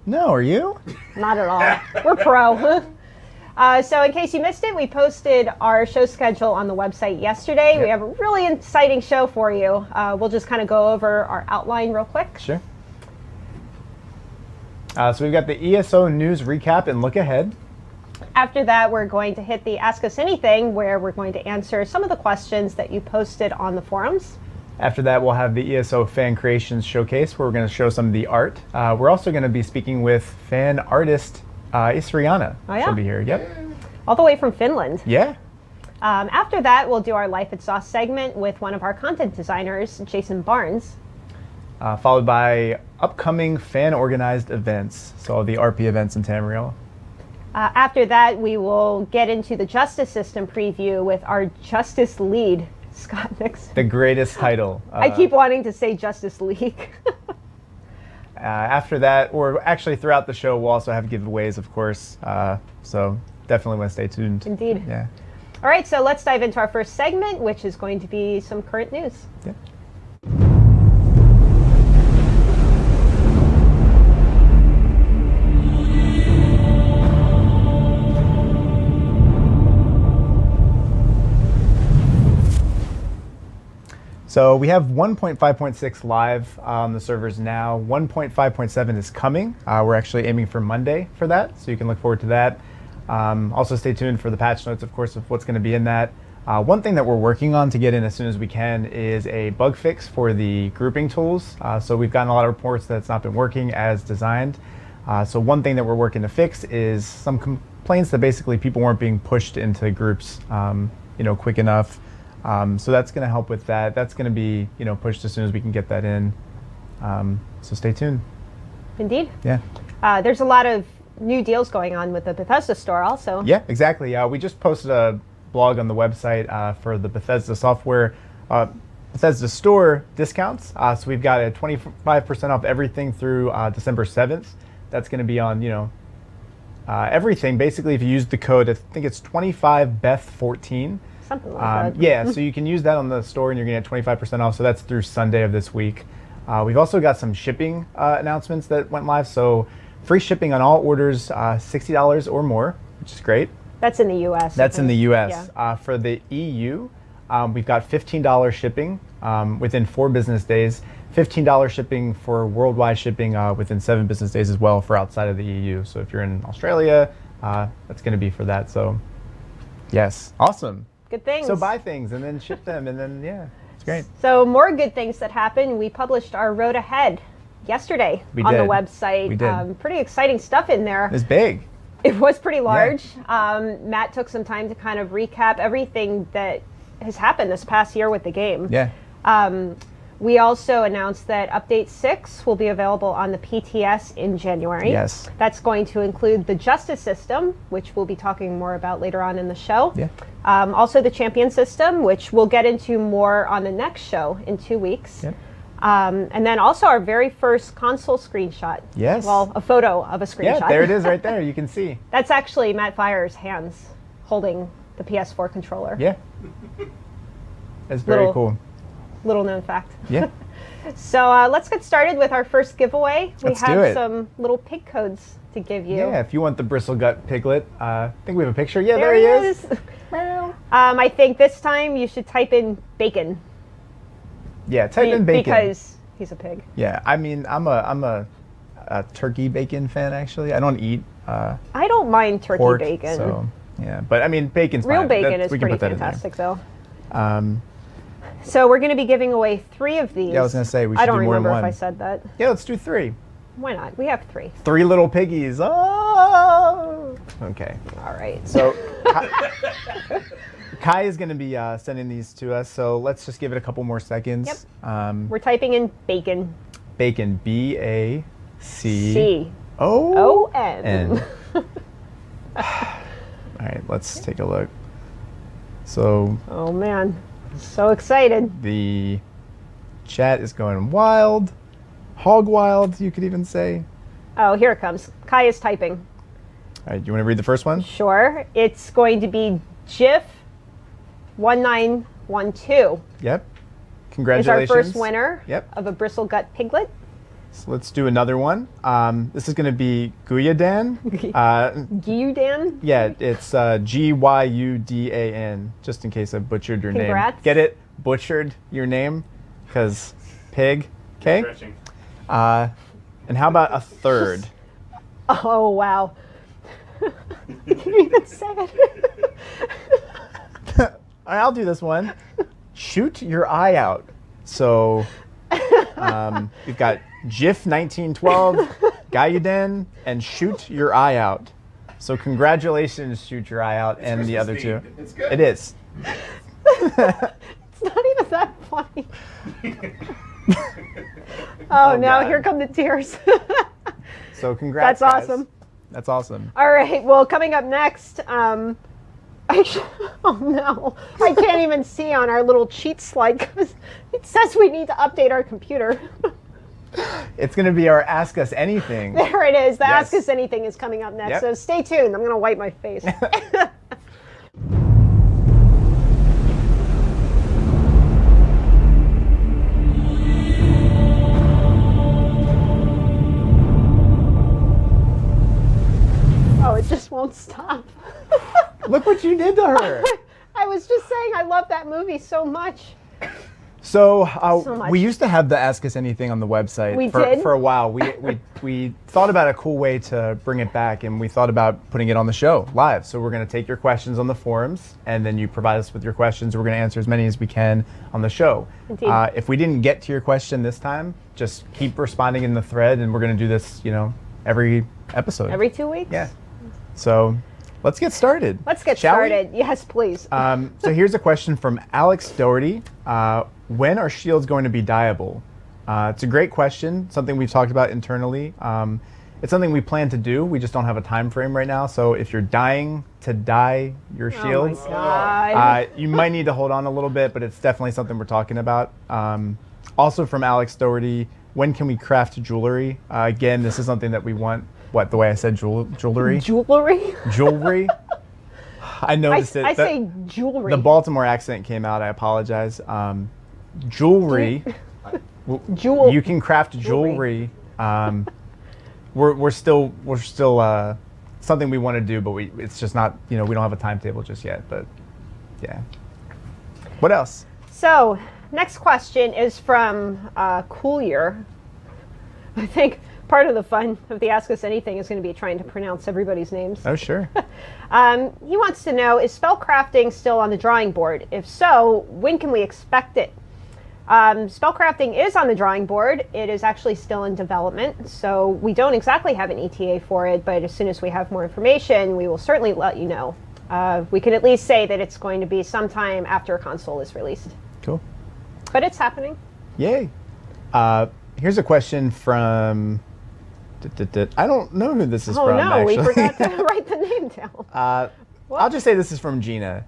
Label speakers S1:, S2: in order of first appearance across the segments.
S1: No, are you?
S2: Not at all. We're pro. So in case you missed it, we posted our show schedule on the website yesterday. Yep. We have a really exciting show for you. We'll just kind of go over our outline real quick.
S1: Sure. So we've got the ESO news recap and look ahead.
S2: After that, we're going to hit the Ask Us Anything, where we're going to answer some of the questions that you posted on the forums.
S1: After that, we'll have the ESO Fan Creations Showcase, where we're going to show some of the art. We're also going to be speaking with fan artist Isriana.
S2: Oh, yeah?
S1: She'll be here, yep.
S2: All the way from Finland.
S1: Yeah.
S2: After that, we'll do our Life at Sauce segment with one of our content designers, Jason Barnes.
S1: Followed by upcoming fan-organized events, so all the RP events in Tamriel.
S2: After that, we will get into the Justice System preview with our Justice Lead, Scott Nixon.
S1: The greatest title.
S2: I keep wanting to say Justice League.
S1: After that, or actually throughout the show, we'll also have giveaways, of course. So definitely want to stay tuned.
S2: Indeed.
S1: Yeah.
S2: All right, so let's dive into our first segment, which is going to be some current news.
S1: Yeah. So we have 1.5.6 live on the servers now. 1.5.7 is coming. We're actually aiming for Monday for that, so you can look forward to that. Also stay tuned for the patch notes, of course, of what's going to be in that. One thing that we're working on to get in as soon as we can is a bug fix for the grouping tools. So we've gotten a lot of reports that it's not been working as designed. So one thing that we're working to fix is some complaints that basically people weren't being pushed into groups quick enough. So that's going to help with that. That's going to be, pushed as soon as we can get that in. So stay tuned.
S2: Indeed.
S1: Yeah.
S2: There's a lot of new deals going on with the Bethesda store also.
S1: Yeah, exactly. We just posted a blog on the website for the Bethesda software, Bethesda store discounts. So we've got a 25% off everything through December 7th. That's going to be on, everything. Basically, if you use the code, I think it's 25Beth14.
S2: Something like that.
S1: Yeah, so you can use that on the store and you're going to get 25% off. So that's through Sunday of this week. We've also got some shipping announcements that went live. So free shipping on all orders, $60 or more, which is great.
S2: That's in the U.S.
S1: That's in the U.S.
S2: Yeah.
S1: For the EU, we've got $15 shipping within 4 business days. $15 shipping for worldwide shipping within 7 business days as well for outside of the EU. So if you're in Australia, that's going to be for that. So yes, awesome.
S2: Good things.
S1: So buy things and then ship them and then, yeah, it's great.
S2: So more good things that happened. We published our road ahead yesterday on the website.
S1: We did.
S2: Pretty exciting stuff in there.
S1: It's big.
S2: It was pretty large.
S1: Yeah.
S2: Matt took some time to kind of recap everything that has happened this past year with the game.
S1: Yeah.
S2: We also announced that Update 6 will be available on the PTS in January.
S1: Yes.
S2: That's going to include the Justice System, which we'll be talking more about later on in the show.
S1: Yeah.
S2: Also the Champion System, which we'll get into more on the next show in 2 weeks.
S1: Yep.
S2: And then also our very first console screenshot.
S1: Yes.
S2: Well, a photo of a screenshot.
S1: Yeah, there it is right there. You can see.
S2: That's actually Matt Fire's hands holding the PS4 controller.
S1: Yeah. That's very cool.
S2: Little known fact.
S1: Yeah.
S2: So let's get started with our first giveaway.
S1: Let's
S2: we
S1: do
S2: have
S1: it.
S2: some little pig codes to give you.
S1: Yeah, if you want the bristlegut piglet, I think we have a picture. Yeah, there he is.
S2: I think this time you should type in bacon.
S1: Yeah, type in bacon.
S2: Because he's a pig.
S1: Yeah, I mean, I'm a turkey bacon fan, actually. I don't eat
S2: I don't mind turkey
S1: pork,
S2: bacon.
S1: So, yeah, but I mean, bacon's
S2: Real
S1: fine.
S2: bacon is
S1: we can
S2: pretty
S1: put that in there.
S2: fantastic, though. So we're going to be giving away 3 of these.
S1: Yeah, I was going to say, we should do more than one.
S2: I don't remember if I said that.
S1: Yeah, let's do 3.
S2: Why not? We have 3.
S1: 3 little piggies. Oh! Okay.
S2: All right.
S1: So Kai is going to be sending these to us, so let's just give it a couple more seconds.
S2: Yep. We're typing in bacon.
S1: Bacon, B-A-C-O-O-N.
S2: C-O-N.
S1: All right, let's take a look. So...
S2: Oh, man. So excited.
S1: The chat is going wild. Hog wild, you could even say.
S2: Oh, here it comes. Kai is typing.
S1: All right, do you want to read the first one?
S2: Sure. It's going to be Jif1912.
S1: Yep. Congratulations.
S2: Is our first winner
S1: Yep.
S2: of a bristlegut piglet.
S1: So let's do another one. This is going to be Guyudan.
S2: Guyudan?
S1: Yeah, it's Gyudan, just in case I butchered your
S2: Congrats.
S1: name. Get it? Butchered your name? Because pig. Okay? And how about a third?
S2: Oh, wow. You can even say it.
S1: All right, I'll do this one. Shoot your eye out. So we've got GIF 1912, Guyudan, and Shoot Your Eye Out. So congratulations, Shoot Your Eye Out, and the other two.
S3: It's good.
S1: It is.
S2: It's not even that funny. Oh, no,
S1: God.
S2: here come the tears.
S1: So congrats,
S2: That's
S1: guys.
S2: awesome.
S1: That's awesome.
S2: All right, well, coming up next, actually, oh no, I can't even see on our little cheat slide because it says we need to update our computer.
S1: It's going to be our Ask Us Anything.
S2: There it is. The
S1: Yes.
S2: Ask Us Anything is coming up next,
S1: Yep.
S2: so stay tuned. I'm going to wipe my face. Oh, it just won't stop.
S1: Look what you did to her.
S2: I was just saying I love that movie so much.
S1: So,
S2: So much.
S1: we used to have the Ask Us Anything on the website
S2: We
S1: for,
S2: did?
S1: for a while. We thought about a cool way to bring it back, and we thought about putting it on the show live. So we're going to take your questions on the forums, and then you provide us with your questions. We're going to answer as many as we can on the show.
S2: Indeed.
S1: If we didn't get to your question this time, just keep responding in the thread, and we're going to do this, every episode.
S2: Every 2 weeks?
S1: Yeah. So let's get started.
S2: Let's get
S1: Shall we?
S2: started. Yes, please.
S1: So here's a question from Alex Doherty. When are shields going to be dyeable? It's a great question, something we've talked about internally. It's something we plan to do. We just don't have a time frame right now. So if you're dying to dye your shields,
S2: Oh my God.
S1: you might need to hold on a little bit, but it's definitely something we're talking about. Also from Alex Doherty, when can we craft jewelry? Again, this is something that we want. What, the way I said jewelry?
S2: Jewelry?
S1: Jewelry? I noticed it.
S2: I say jewelry.
S1: The Baltimore accent came out. I apologize. Jewelry.
S2: Jewel.
S1: You can craft jewelry. We're still something we want to do, but it's just not. We don't have a timetable just yet. But yeah. What else?
S2: So, next question is from Coolier. I think part of the fun of the Ask Us Anything is going to be trying to pronounce everybody's names.
S1: Oh, sure.
S2: He wants to know, is spellcrafting still on the drawing board? If so, when can we expect it? Spellcrafting is on the drawing board. It is actually still in development, so we don't exactly have an ETA for it, but as soon as we have more information, we will certainly let you know. We can at least say that it's going to be sometime after a console is released.
S1: Cool.
S2: But it's happening.
S1: Yay. Here's a question from. I don't know who this is
S2: Oh
S1: from.
S2: no,
S1: actually.
S2: we forgot to write the name down.
S1: I'll just say this is from Gina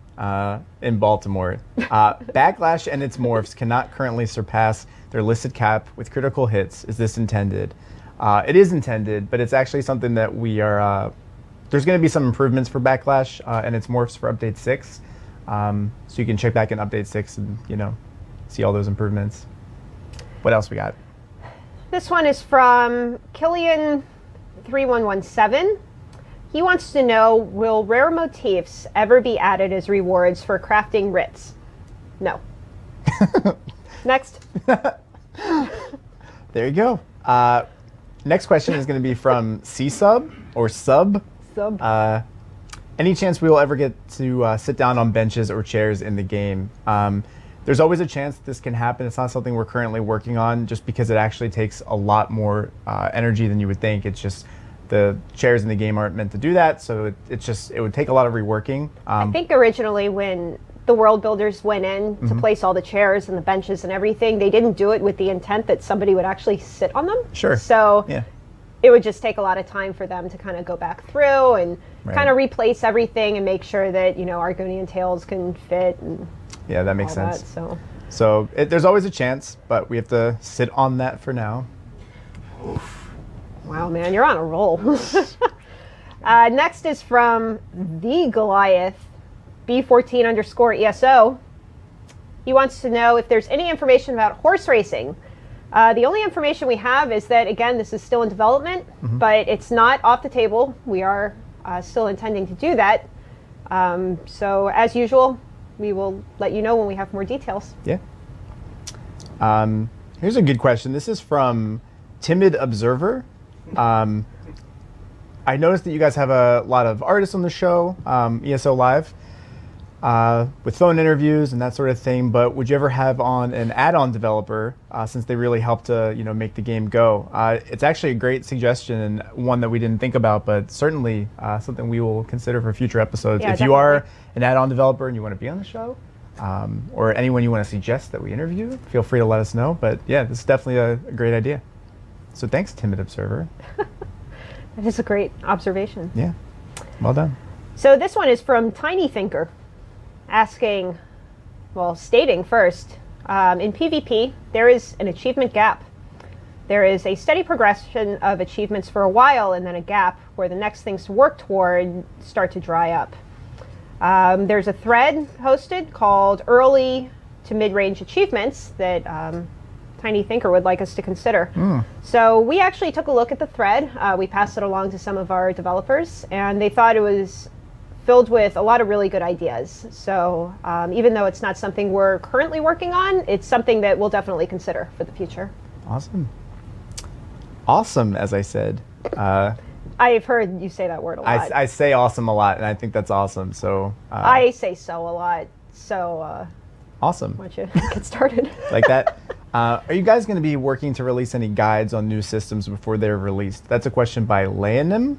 S1: in Baltimore. Backlash and its morphs cannot currently surpass their listed cap with critical hits. Is this intended? It is intended, but it's actually something that we are. There's going to be some improvements for Backlash and its morphs for Update 6. So you can check back in Update 6 and, see all those improvements. What else we got?
S2: This one is from Killian3117. He wants to know, will rare motifs ever be added as rewards for crafting writs? No. Next.
S1: There you go. Next question is going to be from C-Sub or Sub.
S2: Sub.
S1: Any chance we will ever get to sit down on benches or chairs in the game? There's always a chance this can happen. It's not something we're currently working on just because it actually takes a lot more energy than you would think. It's just the chairs in the game aren't meant to do that, so it would take a lot of reworking.
S2: I think originally when the world builders went in to place all the chairs and the benches and everything, they didn't do it with the intent that somebody would actually sit on them.
S1: Sure.
S2: So
S1: Yeah.
S2: it would just take a lot of time for them to kind of go back through and
S1: Right.
S2: kind of replace everything and make sure that, Argonian tails can fit and
S1: Yeah, that makes
S2: all
S1: sense.
S2: that. So
S1: So there's always a chance, but we have to sit on that for now.
S2: wow, man, you're on a roll. Next is from the Goliath, B14_ESO. He wants to know if there's any information about horse racing. The only information we have is that, again, this is still in development, but it's not off the table. We are still intending to do that. So as usual, we will let you know when we have more details.
S1: Yeah. Here's a good question. This is from Timid Observer. I noticed that you guys have a lot of artists on the show, ESO Live, with phone interviews and that sort of thing, but would you ever have on an add-on developer since they really help to make the game go? It's actually a great suggestion and one that we didn't think about, but certainly something we will consider for future episodes.
S2: Yeah,
S1: if you are an add-on developer and you want to be on the show, or anyone you want to suggest that we interview, feel free to let us know. But yeah, this is definitely a great idea. So thanks, Timid Observer.
S2: That is a great observation.
S1: Yeah, well done.
S2: So this one is from Tiny Thinker, stating first, in PvP, there is an achievement gap. There is a steady progression of achievements for a while and then a gap where the next things to work toward start to dry up. There's a thread hosted called Early to Mid-Range Achievements that Tiny Thinker would like us to consider. So we actually took a look at the thread. We passed it along to some of our developers, and they thought it was filled with a lot of really good ideas. So even though it's not something we're currently working on, it's something that we'll definitely consider for the future.
S1: Awesome. Awesome, as I said.
S2: I've heard you say that word a lot.
S1: I say awesome a lot, and I think that's awesome. So
S2: I say so a lot. So
S1: awesome.
S2: Why don't you get started?
S1: Like that. Are you guys going to be working to release any guides on new systems before they're released? That's a question by Leonim.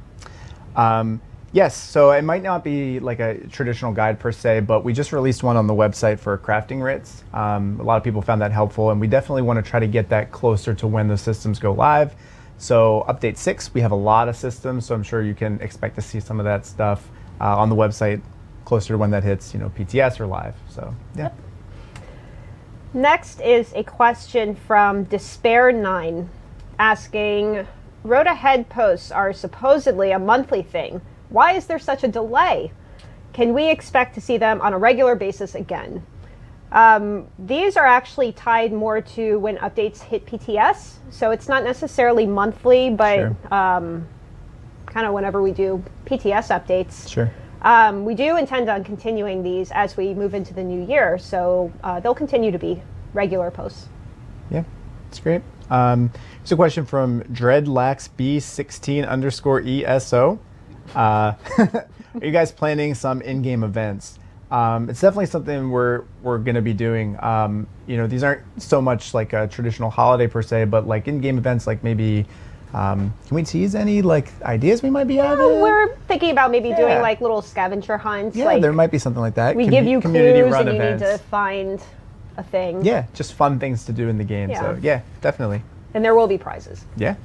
S1: Yes, so it might not be like a traditional guide per se, but we just released one on the website for crafting writs. A lot of people found that helpful, and we definitely want to try to get that closer to when the systems go live. So update 6, we have a lot of systems, so I'm sure you can expect to see some of that stuff on the website closer to when that hits, PTS or live. So yeah.
S2: Yep. Next is a question from Despair9 asking, road ahead posts are supposedly a monthly thing. Why is there such a delay? Can we expect to see them on a regular basis again? These are actually tied more to when updates hit PTS, so it's not necessarily monthly, but
S1: Sure.
S2: Kind of whenever we do PTS updates.
S1: Sure.
S2: We do intend on continuing these as we move into the new year, so they'll continue to be regular posts.
S1: Yeah, it's great. Here's a question from DreadlaxB16_ESO. Are you guys planning some in-game events? It's definitely something we're going to be doing. These aren't so much like a traditional holiday per se, but like in-game events, like maybe. Can we tease any like ideas we might be having?
S2: We're thinking about maybe doing like little scavenger hunts.
S1: Yeah,
S2: like,
S1: there might be something like that.
S2: We give you
S1: community
S2: clues
S1: run
S2: and
S1: events.
S2: you need to find a thing.
S1: Yeah, just fun things to do in the game.
S2: Yeah.
S1: So yeah, definitely.
S2: And there will be prizes.
S1: Yeah.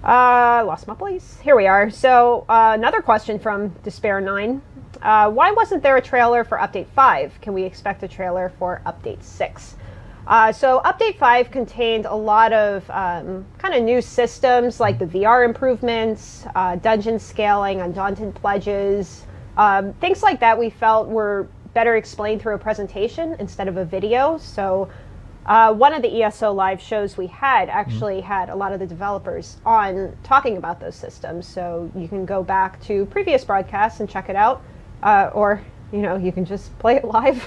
S2: Lost my place. Here we are. So another question from Despair9. Why wasn't there a trailer for Update 5? Can we expect a trailer for Update 6? So Update 5 contained a lot of kind of new systems like the VR improvements, dungeon scaling, undaunted pledges, things like that we felt were better explained through a presentation instead of a video. So one of the ESO live shows we had actually had a lot of the developers on talking about those systems. So you can go back to previous broadcasts and check it out, or you can just play it live.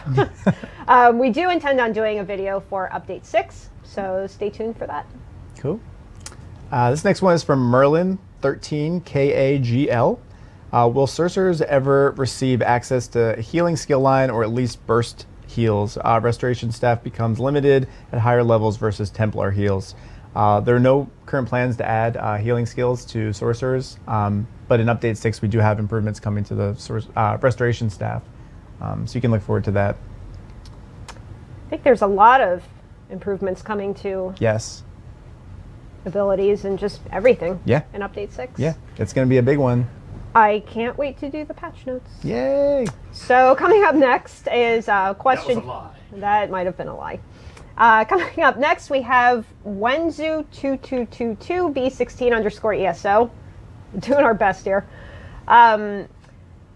S2: We do intend on doing a video for Update 6, so stay tuned for that.
S1: Cool. This next one is from Merlin13KAGL. Will sorcerers ever receive access to a healing skill line or at least burst heals? Restoration staff becomes limited at higher levels versus Templar heals. There are no current plans to add healing skills to sorcerers, but in Update 6 we do have improvements coming to the restoration staff. So you can look forward to that.
S2: I think there's a lot of improvements coming to
S1: Yes.
S2: abilities and just everything
S1: Yeah.
S2: in Update 6.
S1: Yeah, it's going to be a big one.
S2: I can't wait to do the patch notes.
S1: Yay!
S2: So coming up next is a question.
S3: That was a lie.
S2: That might have been a lie. Coming up next, we have Wenzu2222B16_ESO. Doing our best here.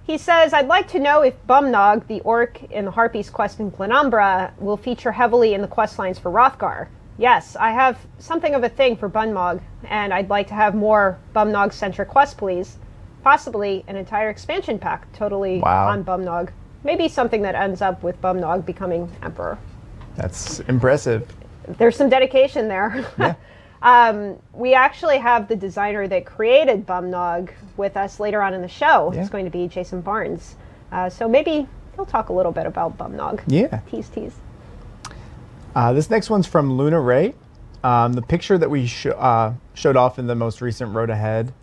S2: He says, I'd like to know if Bumnog, the orc in the Harpy's quest in Glenumbra, will feature heavily in the quest lines for Rothgar. Yes, I have something of a thing for Bunmog, and I'd like to have more Bumnog-centric quests, please. Possibly an entire expansion pack totally on Bumnog. Maybe something that ends up with Bumnog becoming Emperor.
S1: That's impressive.
S2: There's some dedication there.
S1: Yeah.
S2: We actually have the designer that created Bumnog with us later on in the show.
S1: Yeah.
S2: It's going to be Jason Barnes. So maybe he'll talk a little bit about Bumnog.
S1: Yeah.
S2: Tease.
S1: This next one's from Luna Ray. The picture that we showed off in the most recent Road Ahead,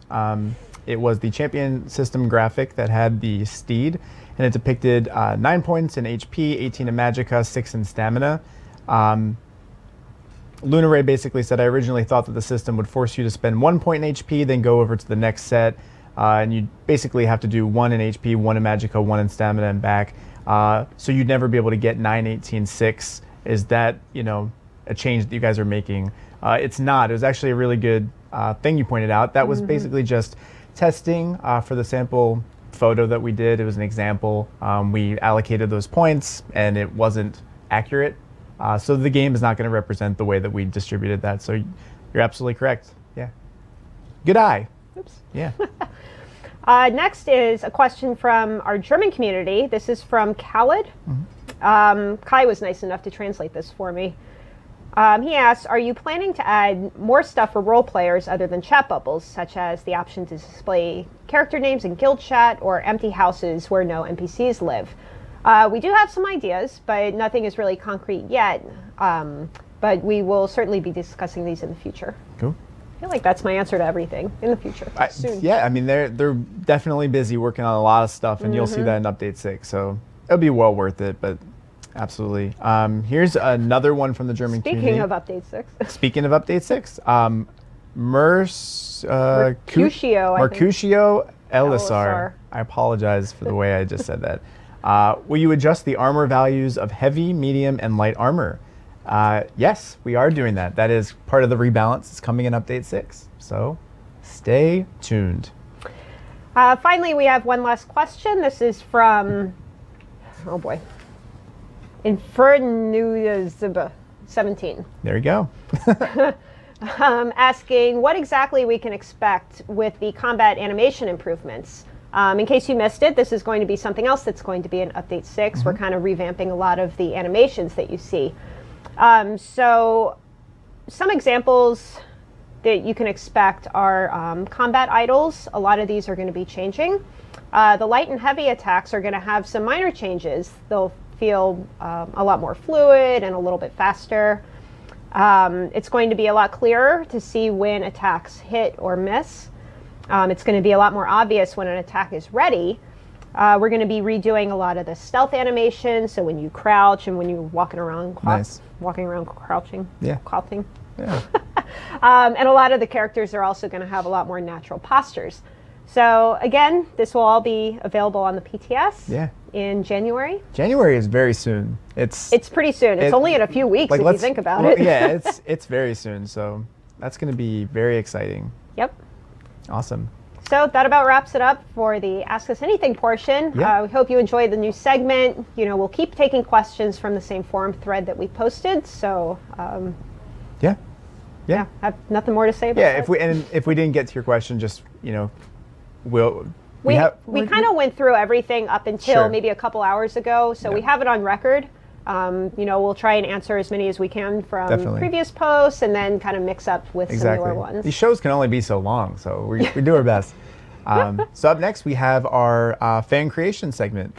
S1: it was the champion system graphic that had the steed, and it depicted 9 points in HP, 18 in Magicka, 6 in Stamina. Luna Ray basically said, I originally thought that the system would force you to spend 1 point in HP, then go over to the next set, and you basically have to do 1 in HP, 1 in Magicka, 1 in Stamina, and back. So you'd never be able to get 9, 18, 6. Is that, a change that you guys are making? It's not. It was actually a really good thing you pointed out. That was basically just testing for the sample photo that we did. It was an example. We allocated those points, and it wasn't accurate. So the game is not going to represent the way that we distributed that. So you're absolutely correct. Yeah. Good eye.
S2: Oops.
S1: Yeah.
S2: Next is a question from our German community. This is from Khaled. Kai was nice enough to translate this for me. He asks, are you planning to add more stuff for role players other than chat bubbles, such as the option to display character names in guild chat or empty houses where no NPCs live? We do have some ideas, but nothing is really concrete yet. But we will certainly be discussing these in the future.
S1: Cool.
S2: I feel like that's my answer to everything in the future. Soon.
S1: Yeah, I mean, they're definitely busy working on a lot of stuff, and you'll see that in Update 6. So it'll be well worth it, but absolutely. Here's another one from the German community.
S2: Speaking of Update 6.
S1: Speaking of Update 6, Mercutio Elisar. I apologize for the way I just said that. Will you adjust the armor values of heavy, medium, and light armor? Yes, we are doing that. That is part of the rebalance. It's coming in Update 6. So stay tuned.
S2: Finally, we have one last question. This is from, oh boy, Infernuizib 17.
S1: There you go.
S2: Asking what exactly we can expect with the combat animation improvements. In case you missed it, this is going to be something else that's going to be in Update 6. We're kind of revamping a lot of the animations that you see. So some examples that you can expect are combat idols. A lot of these are going to be changing. The light and heavy attacks are going to have some minor changes. They'll feel a lot more fluid and a little bit faster. It's going to be a lot clearer to see when attacks hit or miss. It's going to be a lot more obvious when an attack is ready. We're going to be redoing a lot of the stealth animation, so when you crouch and when you're walking around, crouching, coughing.
S1: Yeah.
S2: And a lot of the characters are also going to have a lot more natural postures. So again, this will all be available on the PTS in January.
S1: January is very soon. It's
S2: pretty soon. It's only in a few weeks if you think about it.
S1: Yeah, it's very soon. So that's going to be very exciting.
S2: Yep.
S1: Awesome.
S2: So that about wraps it up for the Ask Us Anything portion.
S1: Yeah.
S2: We hope you enjoyed the new segment. We'll keep taking questions from the same forum thread that we posted. So
S1: yeah,
S2: I have nothing more to say about that.
S1: If we didn't get to your question, just we
S2: kind of went through everything up until maybe a couple hours ago. So we have it on record. We'll try and answer as many as we can from previous posts and then kind of mix up with some newer ones.
S1: These shows can only be so long, so we do our best. So up next, we have our fan creation segment.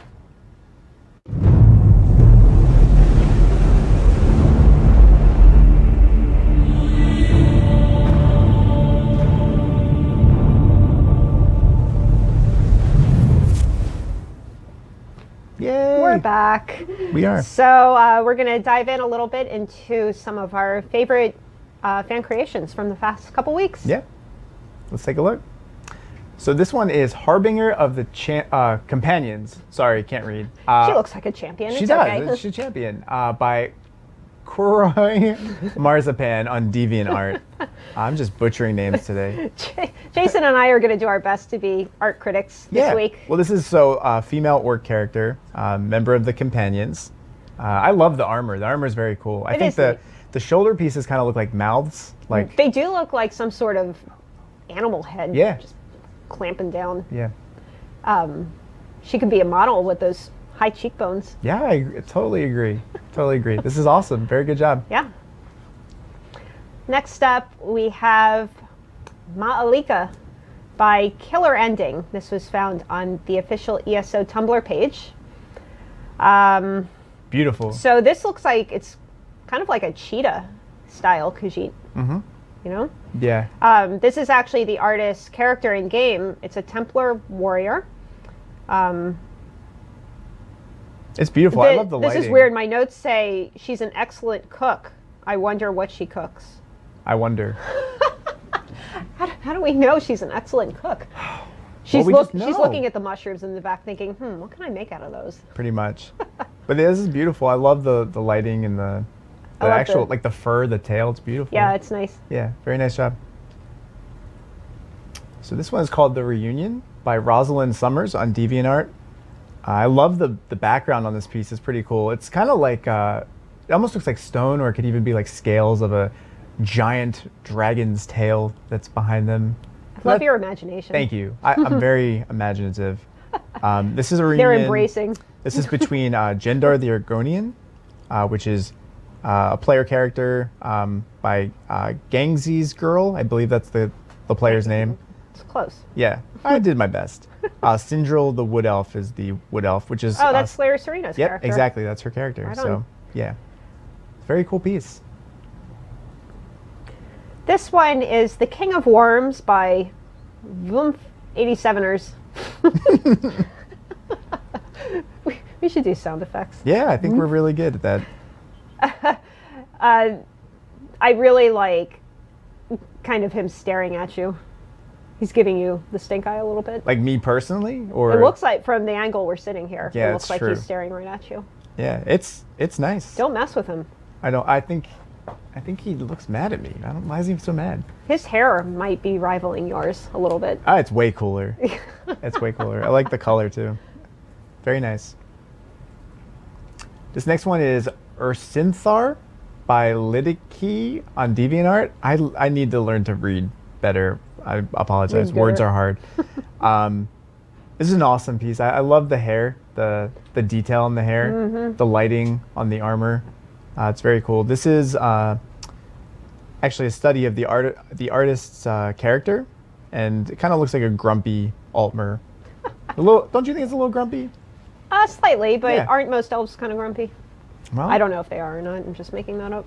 S1: Yay!
S2: We're back.
S1: We are.
S2: So we're going to dive in a little bit into some of our favorite fan creations from the past couple weeks.
S1: Yeah. Let's take a look. So this one is Harbinger of the Companions. Sorry, can't read.
S2: She looks like a champion.
S1: She does. Okay. She's a champion. By Kuroi Marzipan on DeviantArt. I'm just butchering names today.
S2: Jason and I are going to do our best to be art critics this week.
S1: Well, this is female orc character, member of the Companions. I love the armor. The armor is very cool. I think the The shoulder pieces kind of look like mouths. Like
S2: They do look like some sort of animal head.
S1: Yeah.
S2: Just clamping down.
S1: Yeah.
S2: She could be a model with those high cheekbones.
S1: Yeah, I totally agree. Totally agree. This is awesome. Very good job.
S2: Yeah. Next up, we have Ma'alika by Killer Ending. This was found on the official ESO Tumblr page.
S1: Beautiful.
S2: So this looks like it's kind of like a cheetah style Khajiit.
S1: Mm-hmm.
S2: You know?
S1: Yeah.
S2: This is actually the artist's character in game. It's a Templar warrior.
S1: It's beautiful. I love the lighting.
S2: This is weird. My notes say she's an excellent cook. I wonder what she cooks.
S1: I wonder.
S2: How do we know she's an excellent cook? She's looking at the mushrooms in the back thinking, what can I make out of those?
S1: Pretty much. But this is beautiful. I love the lighting and the actual, like the fur, the tail. It's beautiful.
S2: Yeah, it's nice.
S1: Yeah, very nice job. So this one is called The Reunion by Rosalind Summers on DeviantArt. I love the background on this piece. It's pretty cool. It's kind of like, it almost looks like stone, or it could even be like scales of a giant dragon's tail that's behind them.
S2: I love your imagination.
S1: Thank you. I'm very imaginative. This is a reunion.
S2: They're embracing.
S1: This is between Jendar the Argonian, which is a player character by Gangzi's girl. I believe that's the player's name.
S2: It's close.
S1: Yeah, I did my best. Sindril the Wood Elf is the Wood Elf, which is...
S2: Oh, that's Slayer Serena's
S1: yep,
S2: character.
S1: Exactly. That's her character.
S2: Right
S1: so,
S2: on.
S1: yeah. Very cool piece.
S2: This one is The King of Worms by Voomf 87ers. We should do sound effects.
S1: Yeah, I think we're really good at that.
S2: I really like kind of him staring at you. He's giving you the stink eye a little bit.
S1: Like me personally? Or
S2: it looks like from the angle we're sitting here.
S1: Yeah,
S2: it looks
S1: it's
S2: like
S1: true.
S2: he's staring right at you.
S1: Yeah, it's nice.
S2: Don't mess with him.
S1: I think he looks mad at me. Why is he so mad?
S2: His hair might be rivaling yours a little bit.
S1: It's way cooler. It's way cooler. I like the color too. Very nice. This next one is Ursinthar by Lidiki on DeviantArt. I need to learn to read better. I apologize. Words are hard. This is an awesome piece. I love the hair, the detail in the hair, the lighting on the armor. It's very cool. This is actually a study of the artist's character, and it kind of looks like a grumpy Altmer. Don't you think it's a little grumpy?
S2: Slightly, but
S1: Yeah.
S2: aren't most elves kind of grumpy?
S1: Well,
S2: I don't know if they are or not. I'm just making that up.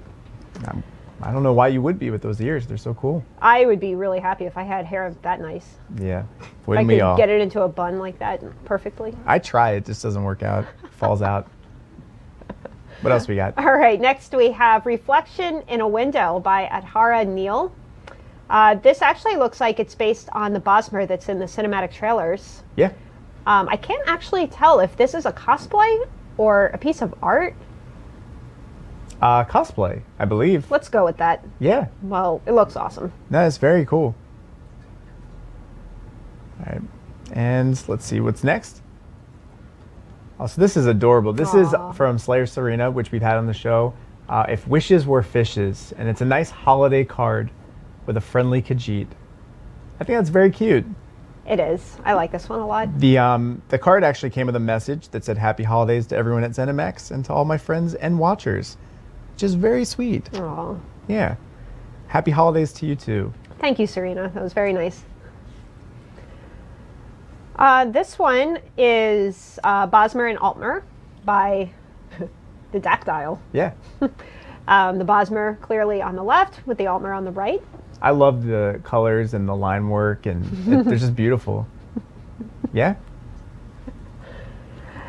S1: I don't know why you would be with those ears. They're so cool.
S2: I would be really happy if I had hair that nice.
S1: Yeah,
S2: If I
S1: wouldn't we
S2: could
S1: all?
S2: get it into a bun like that perfectly.
S1: I try. It just doesn't work out. Falls out. What else we got?
S2: All right, next we have Reflection in a Window by Adhara Neal. This actually looks like it's based on the Bosmer that's in the cinematic trailers.
S1: Yeah.
S2: I can't actually tell if this is a cosplay or a piece of art.
S1: Cosplay, I believe.
S2: Let's go with that.
S1: Yeah.
S2: Well, it looks awesome.
S1: No, it's very cool. All right. And let's see what's next. Oh, so this is adorable. This is from Slayer Serena, which we've had on the show. If Wishes Were Fishes. And it's a nice holiday card with a friendly Khajiit. I think that's very cute.
S2: It is. I like this one a lot.
S1: The card actually came with a message that said Happy Holidays to everyone at ZeniMax and to all my friends and watchers, which is very sweet.
S2: Aw.
S1: Yeah. Happy Holidays to you too.
S2: Thank you, Serena. That was very nice. This one is Bosmer and Altmer by the Dactyl.
S1: Yeah.
S2: The Bosmer clearly on the left with the Altmer on the right.
S1: I love the colors and the line work, and they're just beautiful. Yeah?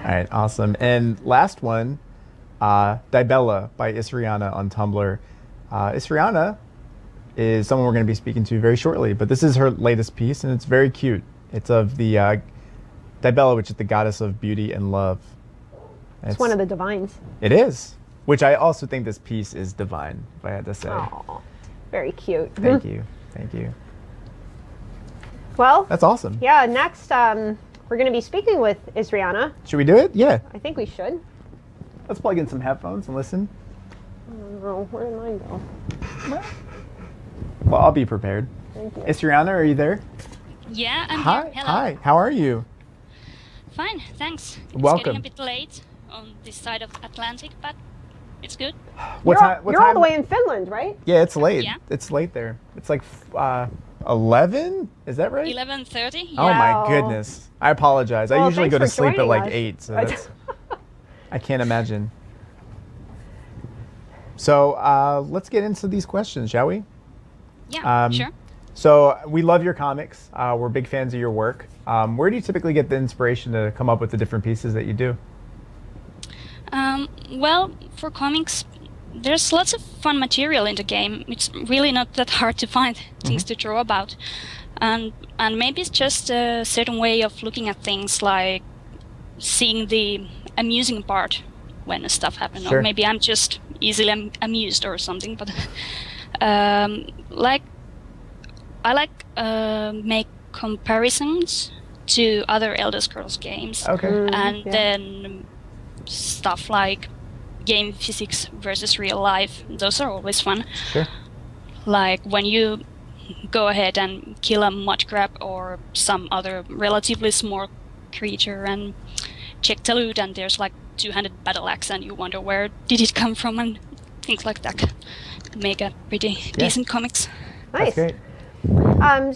S1: All right, awesome. And last one, Dibella by Isriana on Tumblr. Isriana is someone we're going to be speaking to very shortly, but this is her latest piece, and it's very cute. It's of the Dibella, which is the goddess of beauty and love.
S2: It's one of the divines.
S1: It is, which I also think this piece is divine, if I had to say.
S2: Aw, very cute.
S1: Thank you. Thank you.
S2: Well,
S1: That's awesome.
S2: yeah, next we're going to be speaking with Isriana.
S1: Should we do it? Yeah.
S2: I think we should.
S1: Let's plug in some headphones and listen.
S2: Oh, where did mine go?
S1: Well, I'll be prepared.
S2: Thank you.
S1: Istriana, are you there?
S3: Yeah, I'm
S1: Hi.
S3: here. Hello.
S1: Hi. How are you?
S3: Fine, thanks. It's
S1: Welcome.
S3: getting a bit late on this side of Atlantic, but it's good.
S1: What time?
S2: You're all the way in Finland, right?
S1: Yeah, it's late.
S3: Yeah.
S1: It's late there. It's like 11. Is that right?
S3: 11:30.
S1: Oh
S2: Wow.
S1: my goodness. I apologize. I
S2: Well,
S1: usually go to
S2: thanks for
S1: sleep at like
S2: joining us.
S1: 8, so that's I can't imagine. So let's get into these questions, shall we?
S3: Yeah, sure.
S1: So we love your comics. We're big fans of your work. Where do you typically get the inspiration to come up with the different pieces that you do?
S3: Well, for comics, there's lots of fun material in the game. It's really not that hard to find things to draw about. And maybe it's just a certain way of looking at things, like seeing the amusing part when stuff happens.
S1: Sure.
S3: Or maybe I'm just easily amused or something. But like I make comparisons to other Elder Scrolls games.
S1: Okay.
S3: And
S2: yeah.
S3: then stuff like game physics versus real life. Those are always fun.
S1: Sure.
S3: Like when you go ahead and kill a mud crab or some other relatively small creature and check the loot, and there's like 200 battle axe and you wonder where did it come from and things like that. Make a pretty decent comics.
S1: That's
S2: Nice.
S1: great.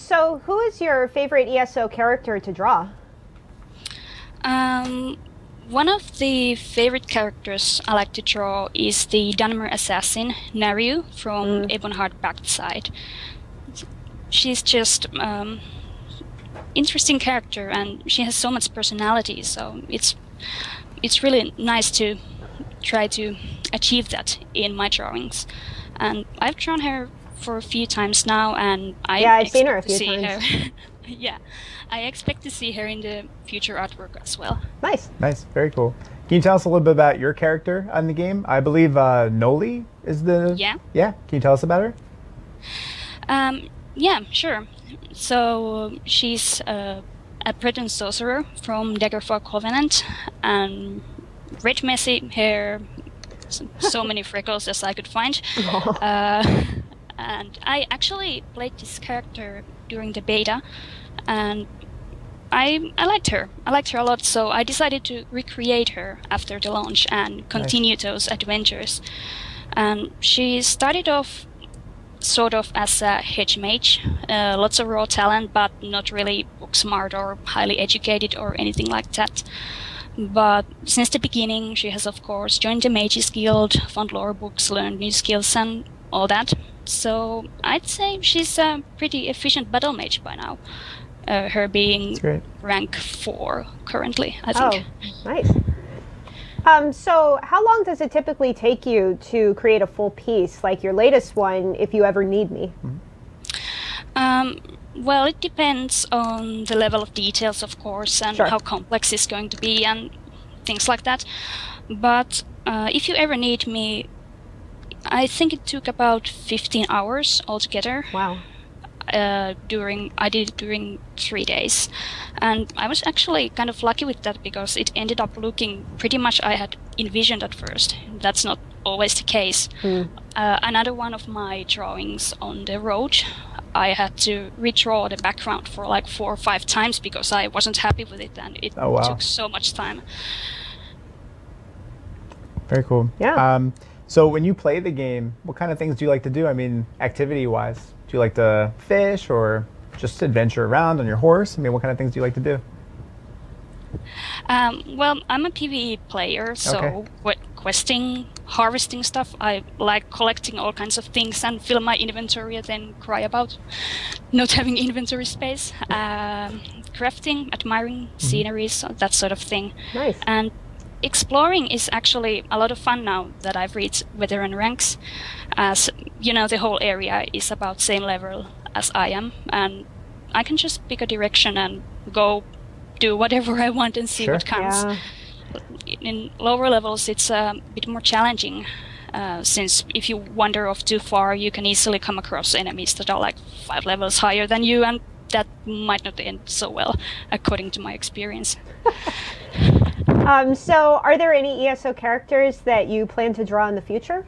S2: So who is your favorite ESO character to draw?
S3: One of the favorite characters I like to draw is the Dunmer assassin, Nariu, from Ebonheart Backside. She's just interesting character, and she has so much personality, so it's really nice to try to achieve that in my drawings. And I've drawn her for a few times now, and
S2: I've seen her a few times.
S3: Yeah, I expect to see her in the future artwork as well.
S2: Nice.
S1: Nice. Very cool. Can you tell us a little bit about your character on the game? I believe Noli is the...
S3: Yeah.
S1: Yeah. Can you tell us about her?
S3: Yeah, sure. So she's a Breton sorcerer from Daggerfall Covenant, and red messy hair, so many freckles as I could find. And I actually played this character during the beta, and I liked her. I liked her a lot, so I decided to recreate her after the launch and continue those adventures. And she started off sort of as a hedge mage, lots of raw talent, but not really book smart or highly educated or anything like that. But since the beginning, she has of course joined the Mages Guild, found lore books, learned new skills and all that. So I'd say she's a pretty efficient battle mage by now. Her being rank 4 currently, I think.
S2: Oh, nice. So how long does it typically take you to create a full piece, like your latest one, If You Ever Need Me?
S3: Well, it depends on the level of details, of course, and how complex it's going to be and things like that. But If You Ever Need Me, I think it took about 15 hours altogether.
S2: Wow.
S3: I did it during 3 days, and I was actually kind of lucky with that because it ended up looking pretty much I had envisioned at first. That's not always the case. Another one of my drawings on the road, I had to redraw the background for like 4 or 5 times because I wasn't happy with it, and it took so much time.
S1: Very cool.
S2: Yeah.
S1: So when you play the game, what kind of things do you like to do? I mean, activity-wise, do you like to fish or just adventure around on your horse? I mean, what kind of things do you like to do?
S3: Well, I'm a PvE player, so questing, harvesting stuff. I like collecting all kinds of things and fill my inventory and then cry about not having inventory space. Crafting, admiring sceneries, that sort of thing.
S2: Nice.
S3: And exploring is actually a lot of fun now that I've reached veteran ranks, as you know, the whole area is about same level as I am, and I can just pick a direction and go do whatever I want and see what comes.
S2: Yeah.
S3: In lower levels it's a bit more challenging, since if you wander off too far you can easily come across enemies that are like 5 levels higher than you, and that might not end so well according to my experience.
S2: So are there any ESO characters that you plan to draw in the future?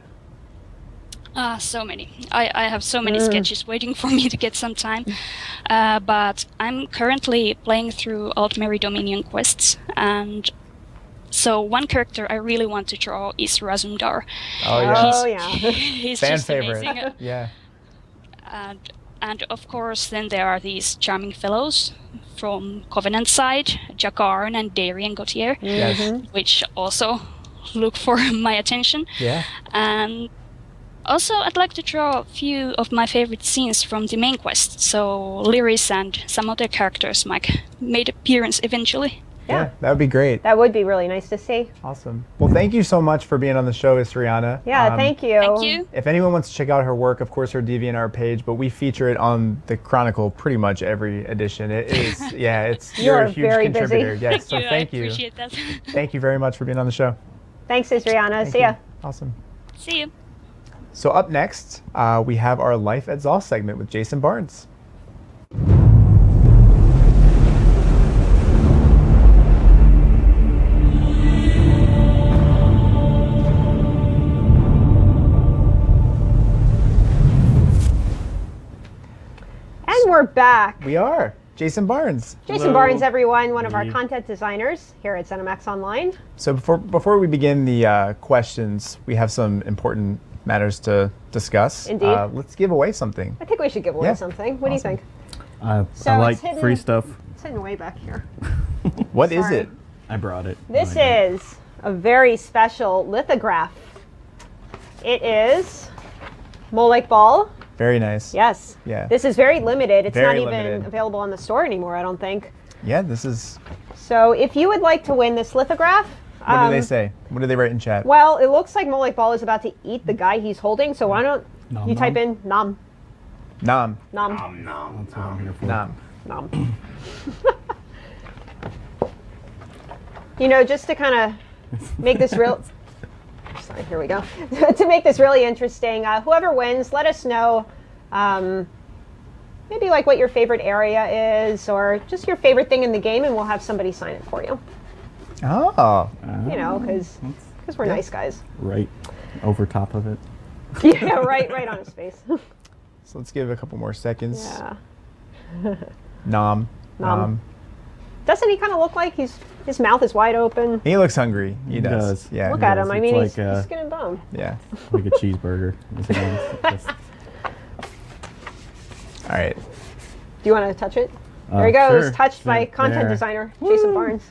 S3: So many. I have so many sketches waiting for me to get some time. But I'm currently playing through Altmeri Dominion quests, and so one character I really want to draw is Razumdar.
S1: Oh yeah.
S2: Oh yeah.
S3: He's
S1: Fan
S3: just
S1: favorite.
S3: amazing.
S1: Yeah.
S3: And of course, then there are these charming fellows from Covenant side, Jakarn and Darien Gautier,
S1: Yes.
S3: which also look for my attention.
S1: Yeah.
S3: And also, I'd like to draw a few of my favorite scenes from the main quest, so Lyris and some other characters might made appearance eventually.
S1: Yeah, that would be great.
S2: That would be really nice to see.
S1: Awesome. Well, thank you so much for being on the show, Isriana.
S2: Yeah, thank you.
S3: Thank you.
S1: If anyone wants to check out her work, of course, her DeviantArt page, but we feature it on the Chronicle pretty much every edition. It is, yeah, it's you're a huge
S2: very
S1: contributor.
S2: busy.
S1: Yes, so thank
S3: I
S1: you.
S3: appreciate that.
S1: Thank you very much for being on the show.
S2: Thanks, Isriana.
S1: Thank
S2: See ya.
S1: you. Awesome.
S3: See you.
S1: So up next, we have our Life at Zoss segment with Jason Barnes.
S2: And we're back.
S1: We are Jason Barnes.
S2: Jason Barnes, everyone, one of our content designers here at ZeniMax Online.
S1: So before we begin the questions, we have some important matters to discuss.
S2: Indeed.
S1: Let's give away something.
S2: I think we should give away
S1: Yeah.
S2: something. What
S1: Awesome.
S2: do you think? So
S4: I
S2: it's
S4: like
S2: hidden-
S4: free stuff.
S2: It's hidden way back here.
S1: What is
S2: Sorry.
S1: it?
S4: I brought it.
S2: This
S4: No, I didn't.
S2: is a very special lithograph. It is Molek Ball.
S1: Very nice.
S2: Yes.
S1: Yeah.
S2: This is very limited. It's
S1: Very
S2: not even
S1: limited.
S2: available on the store anymore, I don't think.
S1: Yeah, this is.
S2: So if you would like to win this lithograph,
S1: What do they say? What do they write in chat?
S2: well, it looks like Molek Ball is about to eat the guy he's holding. So why don't
S4: Nom
S2: you
S4: nom.
S2: type in nom,
S1: Nom.
S2: nom,
S4: That's what I'm here for.
S1: Nom.
S2: nom. You know, just to kind of make this real. Sorry, here we go. To make this really interesting, whoever wins, let us know. Maybe like what your favorite area is, or just your favorite thing in the game, and we'll have somebody sign it for you.
S1: Oh.
S2: You know, because we're
S1: Yeah.
S2: nice guys.
S4: Right over top of it.
S2: Yeah, right on his face.
S1: So let's give it a couple more seconds.
S2: Yeah.
S1: Nom.
S2: Nom. Doesn't he kind of look like his mouth is wide open?
S1: He looks hungry. He
S4: He
S1: does.
S4: does.
S1: Yeah.
S2: Look
S1: he
S2: at
S1: does.
S2: him. I
S4: It's
S2: mean,
S4: like,
S2: he's skin and bone.
S1: Yeah.
S4: Like a cheeseburger. Just-
S1: All right.
S2: Do you want to touch it? There he goes,
S4: sure.
S2: touched by
S4: Right
S2: content
S4: there.
S2: designer Jason Barnes.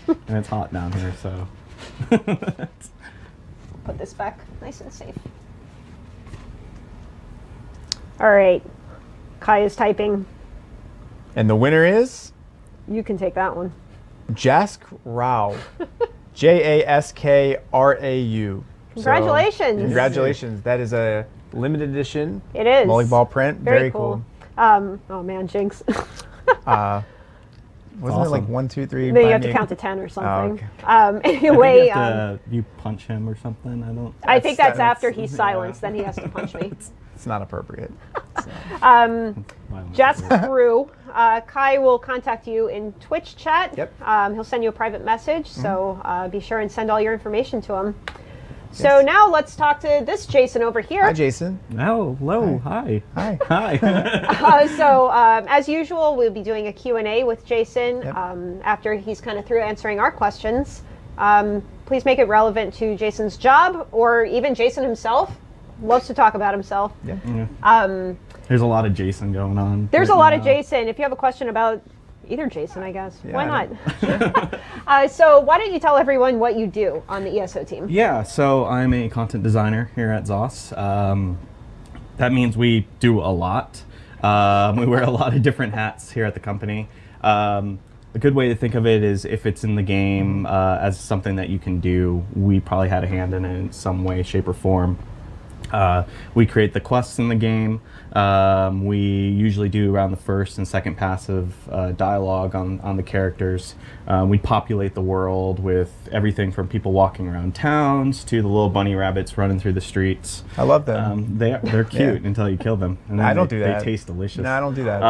S4: And it's hot down here, so.
S2: Put this back nice and safe. All right. Kai is typing.
S1: And the winner is
S2: You can take that one.
S1: Jask Rao. Jaskrau.
S2: Congratulations.
S1: Congratulations. That is a limited edition.
S2: It is.
S1: Molly ball print.
S2: Very cool. Oh man, Jinx.
S1: Wasn't it like
S4: Awesome.
S1: 1, 2, 3?
S2: Then you
S1: buy
S2: have to
S1: me-
S2: count to 10 or something.
S1: okay.
S2: Anyway,
S4: You, have to, you punch him or something? I don't.
S2: I think that's
S1: that's-
S2: after he's silenced. Then he has to punch me.
S1: It's not appropriate.
S4: Violent.
S2: Just through. Kai will contact you in Twitch chat.
S1: Yep.
S2: He'll send you a private message, so be sure and send all your information to him. So
S1: Yes.
S2: now let's talk to this Jason over here.
S1: Hi, Jason.
S4: Oh, hello. Hi.
S1: Hi.
S4: Hi.
S2: As usual, we'll be doing a Q&A with Jason
S1: Yep.
S2: after he's kind of through answering our questions. Please make it relevant to Jason's job or even Jason himself. Loves to talk about himself.
S1: Yeah.
S4: There's a lot of Jason going on.
S2: There's
S4: right
S2: a lot of
S4: now.
S2: Jason. If you have a question about either Jason, I guess,
S1: Yeah,
S2: why
S1: I
S2: not? So why don't you tell everyone what you do on the ESO team?
S4: Yeah, so I'm a content designer here at ZOS. That means we do a lot. We wear a lot of different hats here at the company. A good way to think of it is if it's in the game as something that you can do, we probably had a hand in it in some way, shape, or form. We create the quests in the game. We usually do around the first and second passive dialogue on the characters. We populate the world with everything from people walking around towns to the little bunny rabbits running through the streets.
S1: I love them.
S4: They're cute until you kill them. And then
S1: I don't do that.
S4: They taste delicious.
S1: No, I don't do that.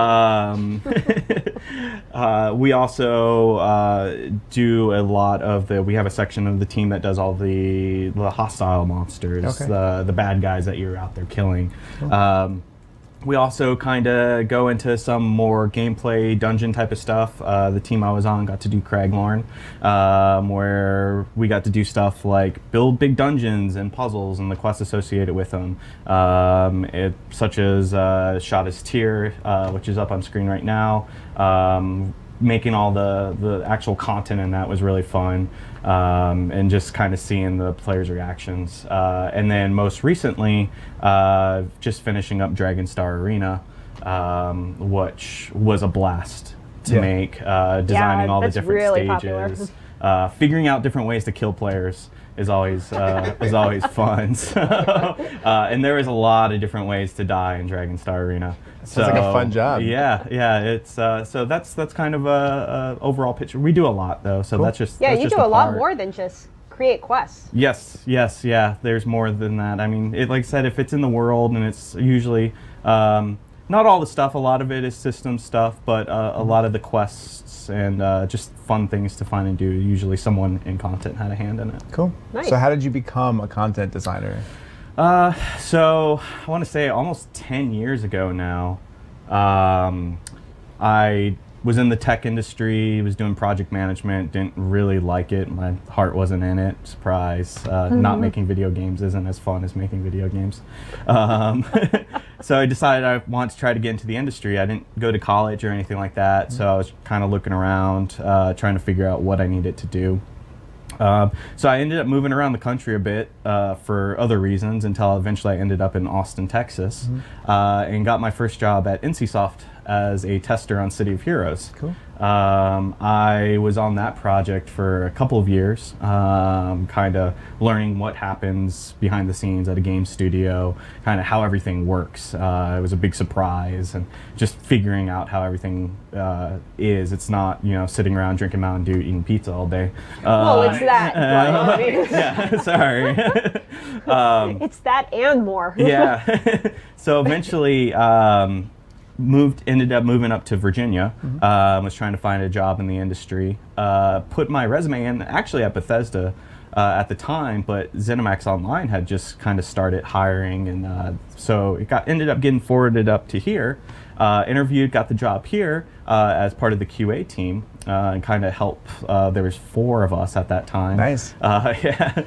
S4: We also do a lot of we have a section of the team that does all the hostile monsters,
S1: Okay.
S4: the bad guys that you're out there killing. We also kind of go into some more gameplay dungeon type of stuff. The team I was on got to do Craglorn, where we got to do stuff like build big dungeons and puzzles and the quests associated with them, such as Shada's Tier, which is up on screen right now. Making all the actual content in that was really fun, and just kind of seeing the players' reactions. And then most recently, just finishing up Dragon Star Arena, which was a blast to make, designing all the
S2: that's
S4: different
S2: really
S4: stages,
S2: popular.
S4: figuring out different ways to kill players is always fun. So, and there is a lot of different ways to die in Dragon Star Arena.
S1: Sounds like a fun job.
S4: Yeah. It's so that's kind of a overall picture. We do a lot though, so that's just
S2: Yeah,
S4: that's
S2: you
S4: just
S2: do a lot
S4: part.
S2: more than just create quests.
S4: Yes, yeah. There's more than that. I mean, like I said, if it's in the world, and it's usually not all the stuff. A lot of it is system stuff, but a lot of the quests and just fun things to find and do. Usually, someone in content had a hand in it.
S1: Cool.
S2: Nice.
S1: So how did you become a content designer?
S4: So I want to say almost 10 years ago now, I was in the tech industry, was doing project management, didn't really like it. My heart wasn't in it. Surprise. Not making video games isn't as fun as making video games. So I decided I wanted to try to get into the industry. I didn't go to college or anything like that, so I was kind of looking around, trying to figure out what I needed to do. So I ended up moving around the country a bit for other reasons until eventually I ended up in Austin, Texas, and got my first job at NCSoft as a tester on City of Heroes.
S1: Cool.
S4: I was on that project for a couple of years, kind of learning what happens behind the scenes at a game studio, kind of how everything works. It was a big surprise, and just figuring out how everything is. It's not, sitting around drinking Mountain Dew, eating pizza all day.
S2: Well, it's that. But, I mean,
S4: Yeah, sorry.
S2: it's that and more.
S4: Yeah. So eventually ended up moving up to Virginia. Was trying to find a job in the industry. Put my resume in actually at Bethesda at the time, but ZeniMax Online had just kind of started hiring, and so it ended up getting forwarded up to here. Interviewed, got the job here as part of the QA team, and kind of help. There was 4 of us at that time.
S1: Nice.
S4: Yeah.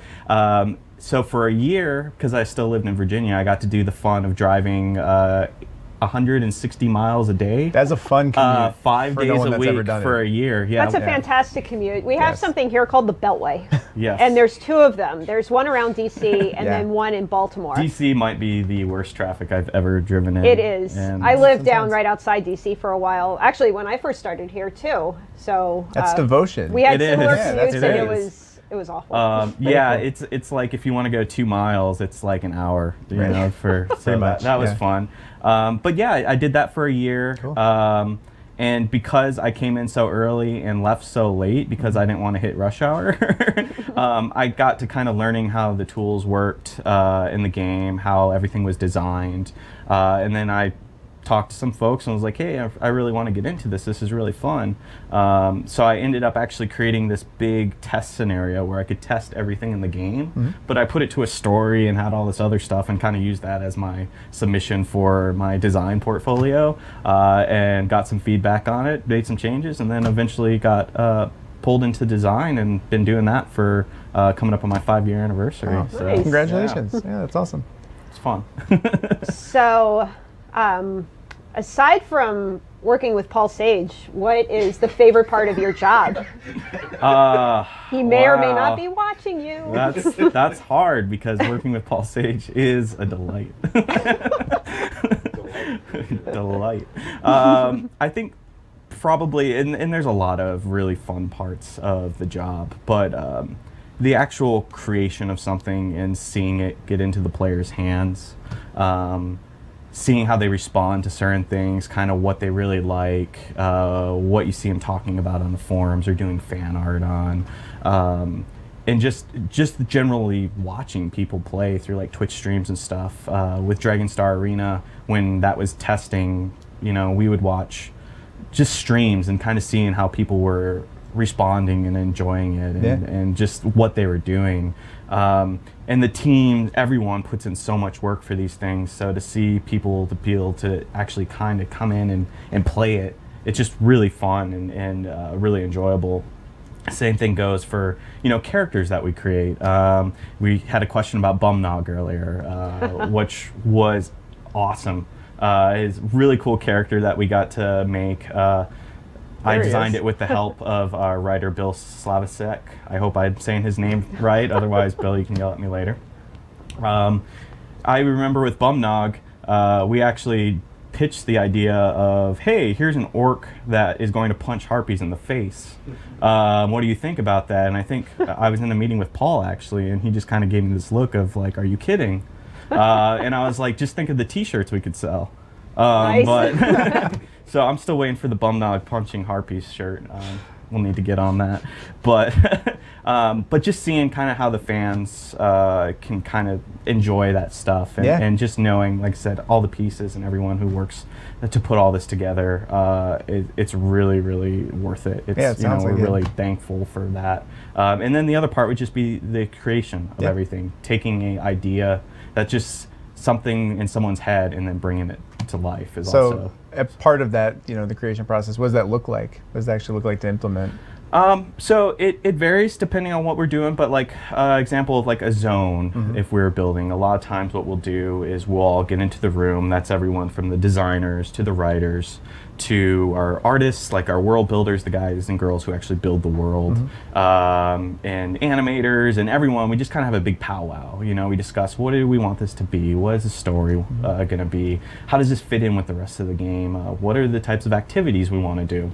S4: So for a year, because I still lived in Virginia, I got to do the fun of driving 160 miles a day.
S1: That's a fun commute.
S4: 5
S1: for
S4: days
S1: no one
S4: a
S1: that's
S4: week
S1: ever done
S4: for
S1: it.
S4: a year. Yeah.
S2: That's a fantastic commute. We have
S1: Yes.
S2: something here called the Beltway.
S4: Yes.
S2: And there's 2 of them. There's one around DC and
S1: Yeah.
S2: then one in Baltimore.
S4: DC might be the worst traffic I've ever driven in.
S2: It is.
S4: And
S2: I lived down
S1: sometimes-
S2: right outside DC for a while. Actually, when I first started here too. So
S1: That's devotion.
S2: we had
S4: It is.
S2: similar
S1: Yeah,
S2: commutes,
S1: that's
S2: and
S1: it
S2: it
S1: is.
S2: was awful.
S4: Yeah,
S1: cool.
S4: it's like if you want to go 2 miles, it's like an hour,
S1: Right.
S4: for so
S1: Pretty much,
S4: that was
S1: yeah.
S4: fun. But yeah, I did that for a year.
S1: Cool.
S4: And because I came in so early and left so late because I didn't want to hit rush hour, I got to kind of learning how the tools worked in the game, how everything was designed. And then I talked to some folks and was like, hey, I really want to get into this. This is really fun. So I ended up actually creating this big test scenario where I could test everything in the game, but I put it to a story and had all this other stuff and kind of used that as my submission for my design portfolio, and got some feedback on it, made some changes, and then eventually got pulled into design and been doing that for coming up on my 5-year anniversary.
S1: Wow.
S4: So
S2: Nice.
S1: Congratulations. Yeah, that's awesome.
S4: it's fun.
S2: So, aside from working with Paul Sage, what is the favorite part of your job? He may or may
S4: Wow.
S2: not be watching you.
S4: That's hard because working with Paul Sage is a delight. Delight. I think probably, and there's a lot of really fun parts of the job, but the actual creation of something and seeing it get into the player's hands, seeing how they respond to certain things, kind of what they really like, what you see them talking about on the forums or doing fan art on, and just generally watching people play through like Twitch streams and stuff. With Dragon Star Arena, when that was testing, we would watch just streams and kind of seeing how people were responding and enjoying it, and just what they were doing. And the team, everyone puts in so much work for these things. So to see people to be able to actually kind of come in and play it, it's just really fun and really enjoyable. Same thing goes for, characters that we create. We had a question about Bumnog earlier, which was awesome. It's a really cool character that we got to make. I designed it with the help of our writer, Bill Slavisek. I hope I'm saying his name right. Otherwise, Bill, you can yell at me later. I remember with Bumnog, we actually pitched the idea of, hey, here's an orc that is going to punch harpies in the face. What do you think about that? And I think I was in a meeting with Paul, actually, and he just kind of gave me this look of, like, are you kidding? And I was like, just think of the T-shirts we could sell.
S2: Nice.
S4: But so I'm still waiting for the Bumnog punching harpies shirt. We'll need to get on that. But just seeing kind of how the fans can kind of enjoy that stuff, and just knowing, like I said, all the pieces and everyone who works to put all this together, it's really, really worth it. It's, we're really thankful for that. And then the other part would just be the creation of everything, taking an idea that's just something in someone's head and then bringing it to life is also.
S1: A part of that, the creation process, what does that look like? What does that actually look like to implement?
S4: So it varies depending on what we're doing, but like example of like a zone, if we're building, a lot of times what we'll do is we'll all get into the room. That's everyone from the designers to the writers to our artists, like our world builders, the guys and girls who actually build the world, and animators and everyone. We just kind of have a big powwow. We discuss, what do we want this to be? What is the story going to be? How does this fit in with the rest of the game? What are the types of activities we want to do?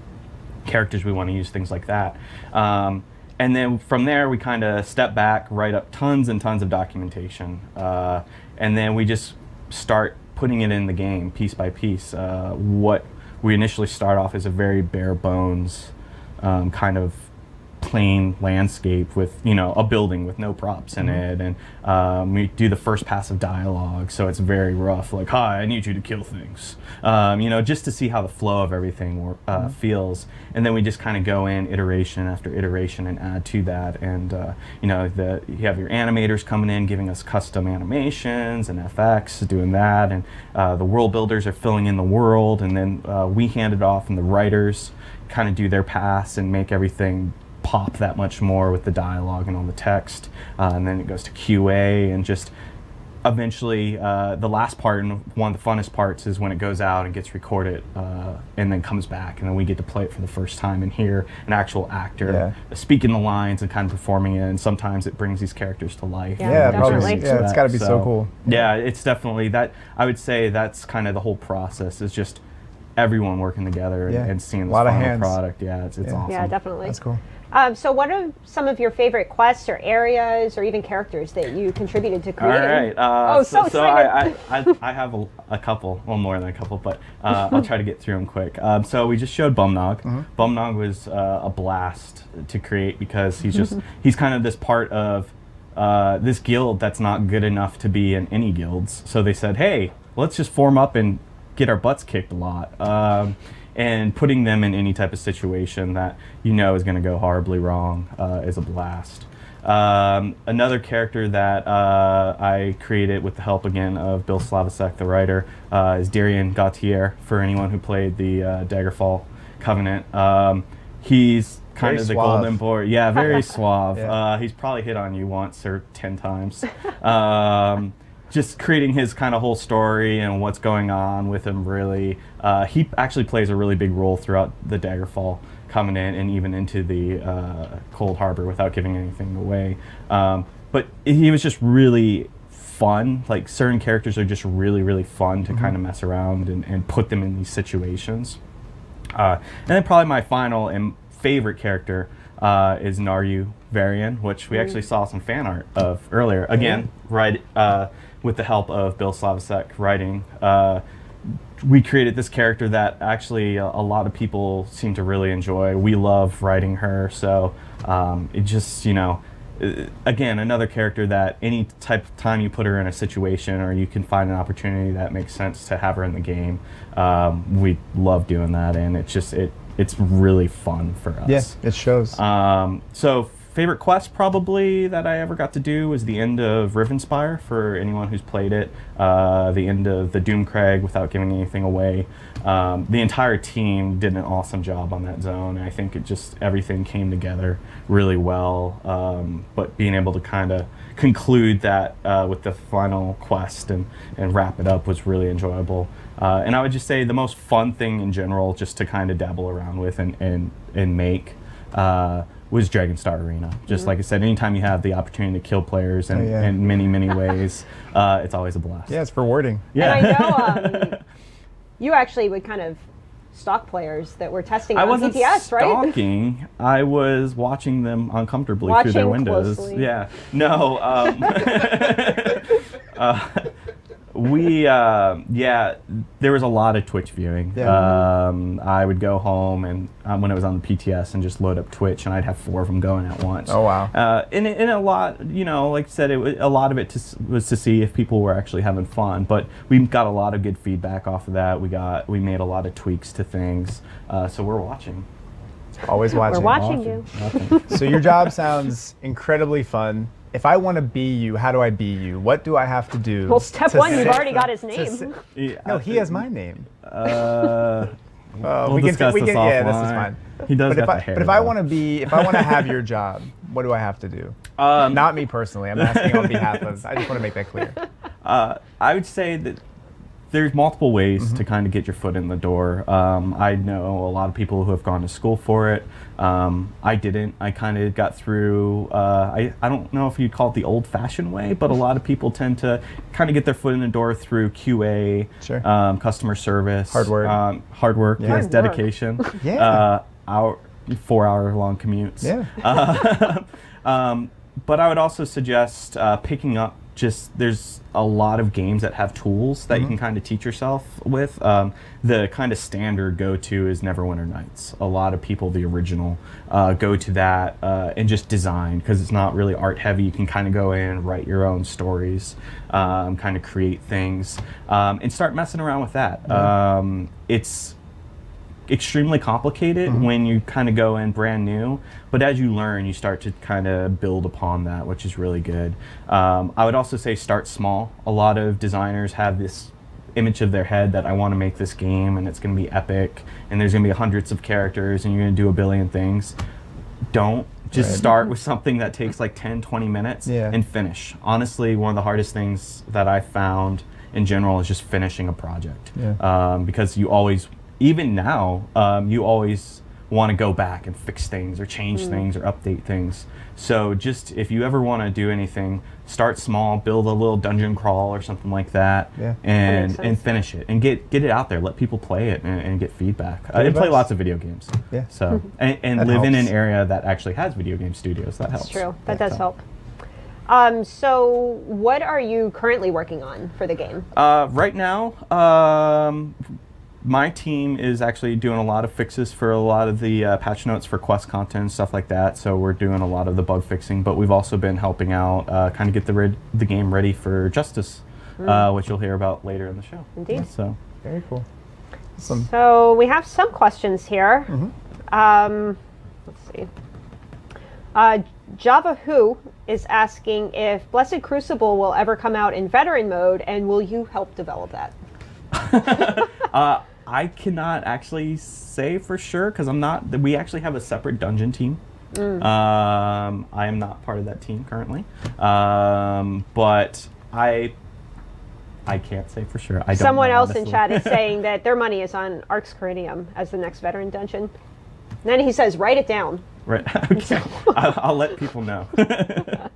S4: Characters we want to use, things like that. And then from there we kind of step back, write up tons and tons of documentation, and then we just start putting it in the game piece by piece. What we initially start off as a very bare bones kind of plain landscape with a building with no props in it, and we do the first pass of dialogue, so it's very rough, like, hi, I need you to kill things, just to see how the flow of everything feels. And then we just kind of go in iteration after iteration and add to that. And you have your animators coming in giving us custom animations and FX doing that, and the world builders are filling in the world, and then we hand it off and the writers kind of do their pass and make everything pop that much more with the dialogue and all the text, and then it goes to QA, and just eventually the last part and one of the funnest parts is when it goes out and gets recorded and then comes back, and then we get to play it for the first time and hear an actual actor speaking the lines and kind of performing it, and sometimes it brings these characters to life.
S1: Probably. It's got to be so cool.
S4: Yeah, it's definitely that. I would say that's kind of the whole process, is just everyone working together and seeing the final product. It's awesome.
S2: Yeah, definitely.
S1: That's cool.
S2: So what are some of your favorite quests or areas or even characters that you contributed to creating?
S4: All right.
S2: So excited.
S4: I have a couple, well, more than a couple, but I'll try to get through them quick. So we just showed Bumnog. Bumnog was a blast to create because he's kind of this part of this guild that's not good enough to be in any guilds. So they said, hey, let's just form up and get our butts kicked a lot. And putting them in any type of situation that is going to go horribly wrong is a blast. Another character that I created with the help again of Bill Slavisek, the writer, is Darian Gautier, for anyone who played the Daggerfall Covenant. He's kind of the golden boy. Yeah, very suave. He's probably hit on you once or 10 times. Just creating his kind of whole story and what's going on with him, really. He actually plays a really big role throughout the Daggerfall Covenant and even into the Cold Harbor without giving anything away. But he was just really fun. Like, certain characters are just really, really fun to kind of mess around and put them in these situations. And then probably my final and favorite character is Naryu Varian, which we actually saw some fan art of earlier. Again, with the help of Bill Slavisek writing, we created this character that actually a lot of people seem to really enjoy. We love writing her, so it just, again, another character that any type of time you put her in a situation or you can find an opportunity that makes sense to have her in the game, we love doing that, and it's really fun for us.
S1: Yes, it shows.
S4: So favorite quest probably that I ever got to do was the end of Rivenspire, for anyone who's played it. The end of the Doomcrag, without giving anything away. The entire team did an awesome job on that zone. I think everything came together really well. But being able to kind of conclude that with the final quest and wrap it up was really enjoyable. And I would just say the most fun thing in general, just to kind of dabble around with and make, was Dragonstar Arena. Just like I said, anytime you have the opportunity to kill players in many, many ways, it's always a blast.
S1: Yeah, it's rewarding.
S4: Yeah.
S2: And I know you actually would kind of stalk players that were testing on PTS, right?
S4: I wasn't stalking. I was watching them uncomfortably through their
S2: Watching
S4: windows.
S2: closely.
S4: Yeah. No. There was a lot of Twitch viewing.
S1: Yeah.
S4: I would go home and when it was on the PTS and just load up Twitch, and I'd have 4 of them going at once.
S1: Oh, wow.
S4: And a lot, like I said, a lot of it was to see if people were actually having fun. But we got a lot of good feedback off of that. We made a lot of tweaks to things. So we're watching.
S1: Always watching.
S2: We're watching you.
S1: So your job sounds incredibly fun. If I want to be you, how do I be you? What do I have to do?
S2: Well, step one, you've already got his name.
S1: No, he has my name.
S4: We'll
S1: we
S4: discuss
S1: can,
S4: this
S1: yeah, this is
S4: offline.
S1: fine.
S4: He does
S1: But
S4: got the hair.
S1: if I want to have your job, what do I have to do? Not me personally. I'm asking on behalf of. I just want to make that clear.
S4: I would say that there's multiple ways to kind of get your foot in the door. I know a lot of people who have gone to school for it. I didn't. I kind of got through, I don't know if you'd call it the old-fashioned way, but a lot of people tend to kind of get their foot in the door through QA,
S1: Sure.
S4: Customer service.
S1: Hard work.
S4: Hard work, yes,
S2: Hard
S4: dedication.
S2: work.
S1: Yeah.
S4: 4-hour-long commutes.
S1: Yeah.
S4: But I would also suggest picking up there's a lot of games that have tools that you can kind of teach yourself with. The kind of standard go-to is Neverwinter Nights. A lot of people, the original, go to that and just design, because it's not really art heavy. You can kind of go in and write your own stories, kind of create things, and start messing around with that. It's extremely complicated when you kind of go in brand new, but as you learn, you start to kind of build upon that, which is really good. I would also say start small. A lot of designers have this image of their head that I want to make this game and it's going to be epic and there's going to be hundreds of characters and you're going to do a billion things. Don't. Just start with something that takes like 10, 20 minutes and finish. Honestly, one of the hardest things that I found in general is just finishing a project. Because you always, even now, you always want to go back and fix things or change things or update things. So just if you ever want to do anything, start small, build a little dungeon crawl or something like that, and finish it and get it out there. Let people play it and get feedback. And play lots of video games. So and live in an area that actually has video game studios. That helps.
S2: That's true. That does help. So what are you currently working on for the game?
S4: Right now, my team is actually doing a lot of fixes for a lot of the patch notes for quest content and stuff like that. So we're doing a lot of the bug fixing, but we've also been helping out kind of get the game ready for Justice, which you'll hear about later in the show.
S2: Indeed.
S4: So
S1: very cool. Awesome.
S2: So we have some questions here. Let's see. Java Who is asking if Blessed Crucible will ever come out in veteran mode, and will you help develop that?
S4: I cannot actually say for sure because I'm not. We actually have a separate dungeon team. I am not part of that team currently, but I can't say for sure. I don't
S2: Someone
S4: know,
S2: else
S4: honestly.
S2: in chat is saying that their money is on Arx Corinium as the next veteran dungeon. And then he says, "Write it down."
S4: Right. Okay. I'll let people know.
S2: The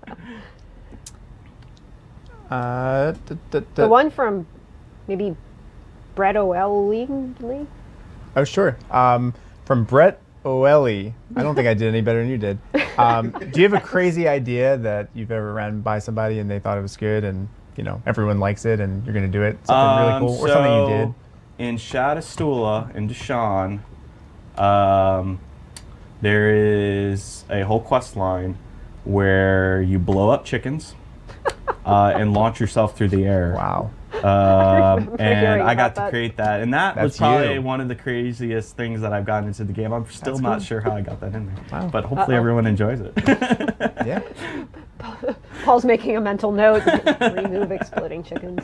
S2: one from maybe Brett O'Ellie?
S1: Oh, sure. From Brett O'Ellie. I don't think I did any better than you did. Do you have a crazy idea that you've ever ran by somebody and they thought it was good and, you know, everyone likes it and you're going to do it? Something really cool or something you did?
S4: In Shadastula, in Deshawn, there is a whole quest line where you blow up chickens and launch yourself through the air.
S1: Wow.
S4: And I got to create that, and that was
S1: That's
S4: probably
S1: you.
S4: one of the craziest things that I've gotten into the game. I'm still not sure how I got that in there,
S1: Wow.
S4: but hopefully everyone enjoys it.
S1: Yeah.
S2: Paul's making a mental note. Remove exploding chickens.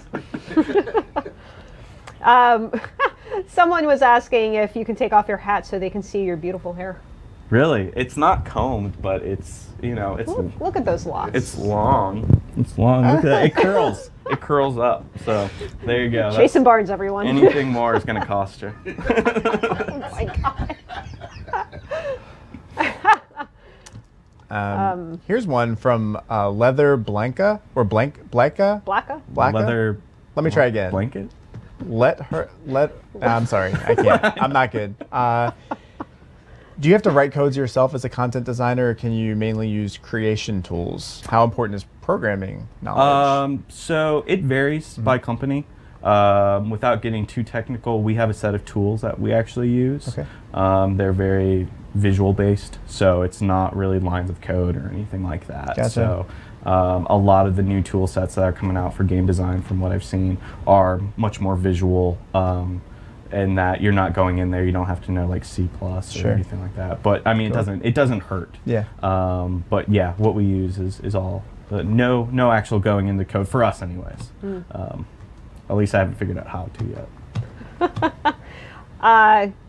S2: Someone was asking if you can take off your hat so they can see your beautiful hair.
S4: Really, it's not combed, but it's
S2: Look at those locks.
S4: it's long. It's long. Look at that. It curls. It curls up. So there you go.
S2: Jason Barnes, everyone.
S4: Anything more is going to cost you.
S2: Oh my God.
S1: Here's one from Leather Blanca or Blanca.
S2: Blacka?
S4: Leather.
S1: Let me try again.
S4: Blanket.
S1: I'm sorry, I can't. I'm not good. Do you have to write codes yourself as a content designer, or can you mainly use creation tools? How important is programming knowledge?
S4: So it varies by company. Without getting too technical, we have a set of tools that we actually use.
S1: Okay.
S4: They're very visual based, so it's not really lines of code or anything like that.
S1: Gotcha.
S4: So a lot of the new tool sets that are coming out for game design, from what I've seen, are much more visual. And that you're not going in there, you don't have to know like C+ or
S1: Sure.
S4: anything like that. But I mean, it doesn't hurt.
S1: Yeah.
S4: But yeah, what we use is all no actual going into code for us, anyways. At least I haven't figured out how to yet.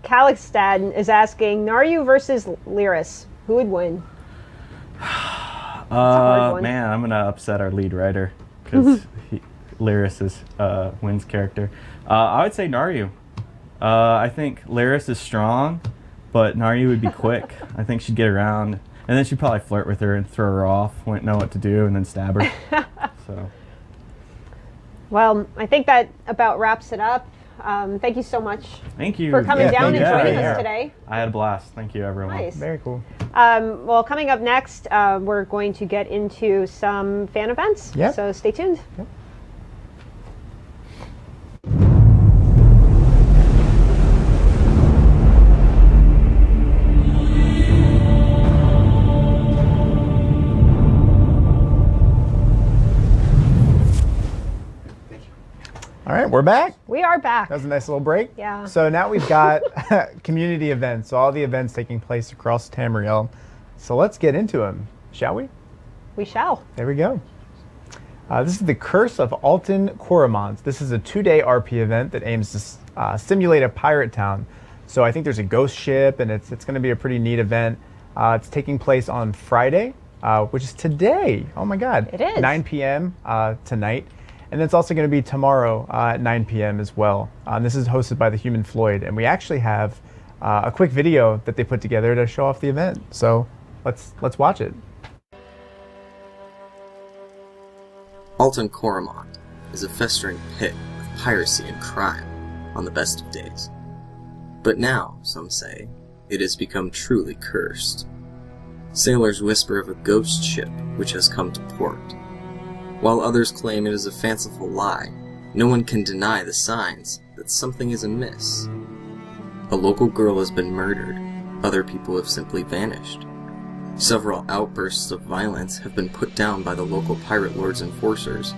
S2: Calixstad is asking, Naryu versus Lyris. Who would win? hard one.
S4: Man, I'm gonna upset our lead writer because Lyris is Wynn's character. I would say Naryu. I think Lyris is strong, but Naryu would be quick. I think she'd get around, and then she'd probably flirt with her and throw her off, wouldn't know what to do, and then stab her. So.
S2: Well, I think that about wraps it up. Thank you so much
S4: Thank you
S2: for coming
S1: Yeah,
S2: down
S1: thank
S2: and
S1: you.
S2: joining
S1: Yeah.
S2: us today.
S4: I had a blast. Thank you, everyone.
S2: Nice.
S1: Very cool.
S2: Well, coming up next, we're going to get into some fan events.
S1: Yep.
S2: So stay tuned.
S1: Yep. All right, we're back.
S2: We are back.
S1: That was a nice little break.
S2: Yeah.
S1: So now we've got community events, so all the events taking place across Tamriel. So let's get into them, shall we?
S2: We shall.
S1: There we go. This is the Curse of Alton Coromont. This is a 2-day RP event that aims to simulate a pirate town. So I think there's a ghost ship, and it's going to be a pretty neat event. It's taking place on Friday, which is today. Oh my God.
S2: It is.
S1: 9 p.m. Tonight. And it's also going to be tomorrow at 9 p.m. as well. This is hosted by the Human Floyd, and we actually have a quick video that they put together to show off the event. So let's watch it.
S5: Alton Coromont is a festering pit of piracy and crime on the best of days. But now, some say, it has become truly cursed. Sailors whisper of a ghost ship which has come to port. While others claim it is a fanciful lie, no one can deny the signs that something is amiss. A local girl has been murdered, other people have simply vanished. Several outbursts of violence have been put down by the local pirate lord's enforcers,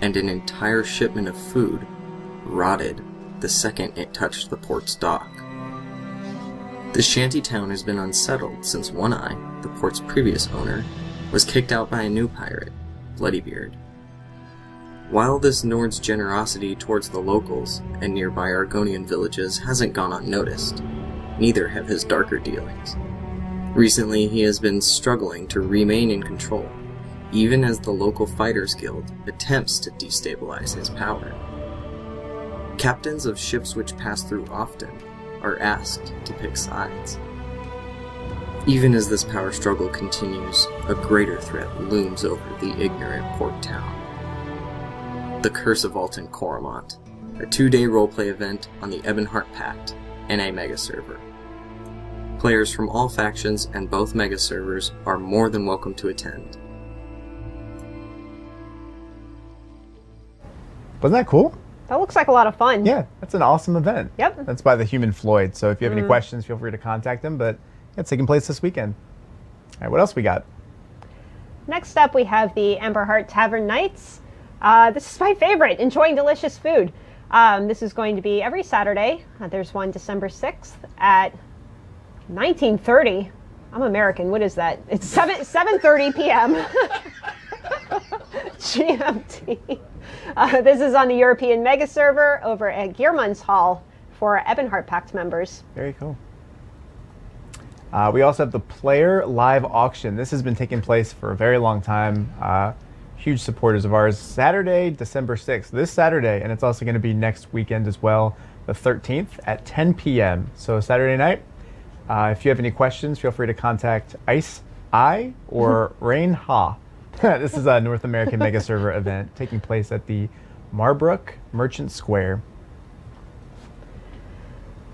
S5: and an entire shipment of food rotted the second it touched the port's dock. The shanty town has been unsettled since One Eye, the port's previous owner, was kicked out by a new pirate, Bloodybeard. While this Nord's generosity towards the locals and nearby Argonian villages hasn't gone unnoticed, neither have his darker dealings. Recently, he has been struggling to remain in control, even as the local Fighters Guild attempts to destabilize his power. Captains of ships which pass through often are asked to pick sides. Even as this power struggle continues, a greater threat looms over the ignorant port town. The Curse of Alton Coromont, a 2-day roleplay event on the Ebonheart Pact, NA Mega server. Players from all factions and both Mega servers are more than welcome to attend.
S1: Wasn't that cool?
S2: That looks like a lot of fun.
S1: Yeah, that's an awesome event.
S2: Yep.
S1: That's by the Human Floyd. So if you have any questions, feel free to contact them. But yeah, it's taking place this weekend. All right, what else we got?
S2: next up we have the Amber Heart Tavern Nights. This is my favorite, enjoying delicious food. This is going to be every Saturday. There's one December 6th at 19:30. I'm American, what is that? It's 7:30 p.m. GMT. This is on the European Mega Server over at Gearman's Hall for Ebonheart Pact members.
S1: Very cool. We also have the Player Live Auction. This has been taking place for a very long time. Huge supporters of ours. Saturday, December 6th, this Saturday, and it's also going to be next weekend as well, the 13th at 10 p.m. So Saturday night. If you have any questions, feel free to contact Ice I or Rain Ha. This is a North American Mega Server event taking place at the Marbrook Merchant Square.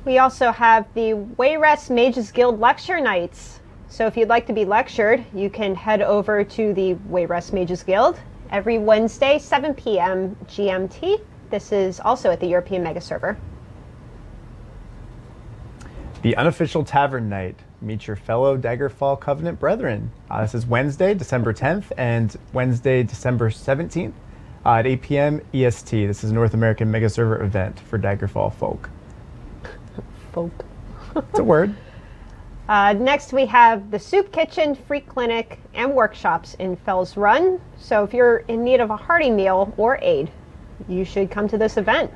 S2: We also have the Wayrest Mages Guild Lecture Nights. So if you'd like to be lectured, you can head over to the Wayrest Mages Guild every Wednesday, 7 p.m. GMT. This is also at the European Mega Server.
S1: The Unofficial Tavern Night. Meet your fellow Daggerfall Covenant brethren. This is Wednesday, December 10th and Wednesday, December 17th at 8 p.m. EST. This is a North American Mega Server event for Daggerfall folk.
S2: Folk.
S1: It's a word.
S2: Next we have the Soup Kitchen, Free Clinic, and workshops in Fells Run. So if you're in need of a hearty meal or aid, you should come to this event.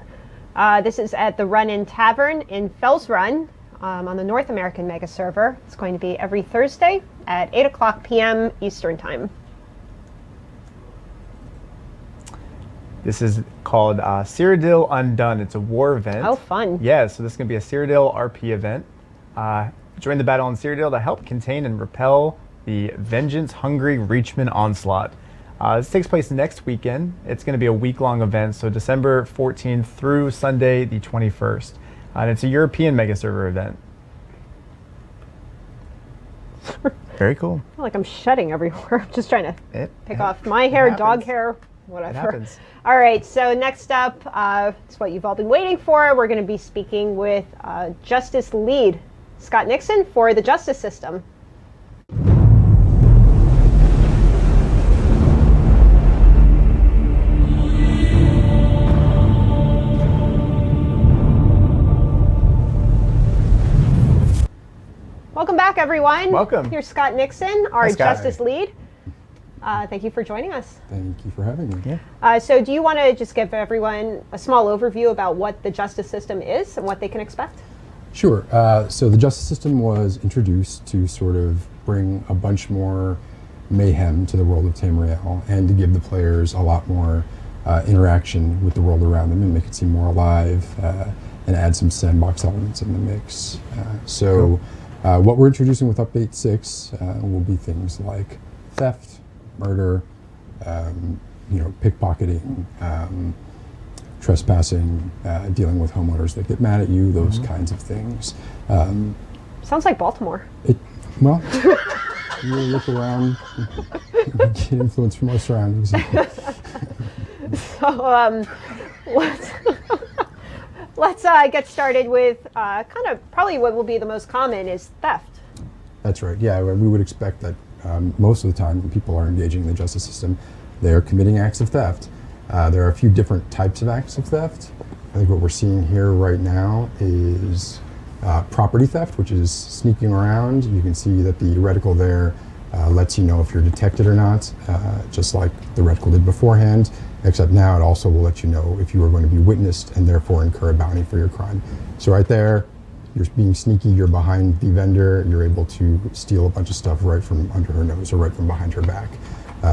S2: This is at the Run-In Tavern in Fells Run on the North American Mega Server. It's going to be every Thursday at 8 o'clock p.m. Eastern Time.
S1: This is called Cyrodiil Undone. It's a war event.
S2: Oh, fun.
S1: Yeah, so this is going to be a Cyrodiil RP event. Join the battle on Cyrodiil to help contain and repel the vengeance-hungry Reachman onslaught. This takes place next weekend. It's going to be a week-long event, so December 14th through Sunday the 21st. And it's a European Mega Server event. Very cool.
S2: I feel like I'm shedding everywhere. I'm just trying to pick off my
S1: it
S2: hair,
S1: happens.
S2: dog hair, whatever.
S1: It happens.
S2: All right, so next up, it's what you've all been waiting for. We're going to be speaking with Justice Lead Scott Nixon for the justice system. Welcome back, everyone.
S1: Welcome.
S2: Here's Scott Nixon, our
S1: Hi, Scott.
S2: Justice Lead. Thank you for joining us.
S6: Thank you for having me.
S1: Yeah.
S2: So do you want to just give everyone a small overview about what the justice system is and what they can expect?
S6: Sure. So the justice system was introduced to sort of bring a bunch more mayhem to the world of Tamriel and to give the players a lot more interaction with the world around them and make it seem more alive and add some sandbox elements in the mix. What we're introducing with Update 6 will be things like theft, murder, pickpocketing, trespassing, dealing with homeowners that get mad at you, those kinds of things.
S2: Sounds like Baltimore.
S6: You look around, get influence from our surroundings.
S2: So let's get started with kind of probably what will be the most common is theft.
S6: That's right. Yeah, we would expect that most of the time when people are engaging in the justice system, they are committing acts of theft. There are a few different types of acts of theft. I think what we're seeing here right now is property theft, which is sneaking around. You can see that the reticle there lets you know if you're detected or not, just like the reticle did beforehand, except now it also will let you know if you are going to be witnessed and therefore incur a bounty for your crime. So right there, you're being sneaky, you're behind the vendor, you're able to steal a bunch of stuff right from under her nose or right from behind her back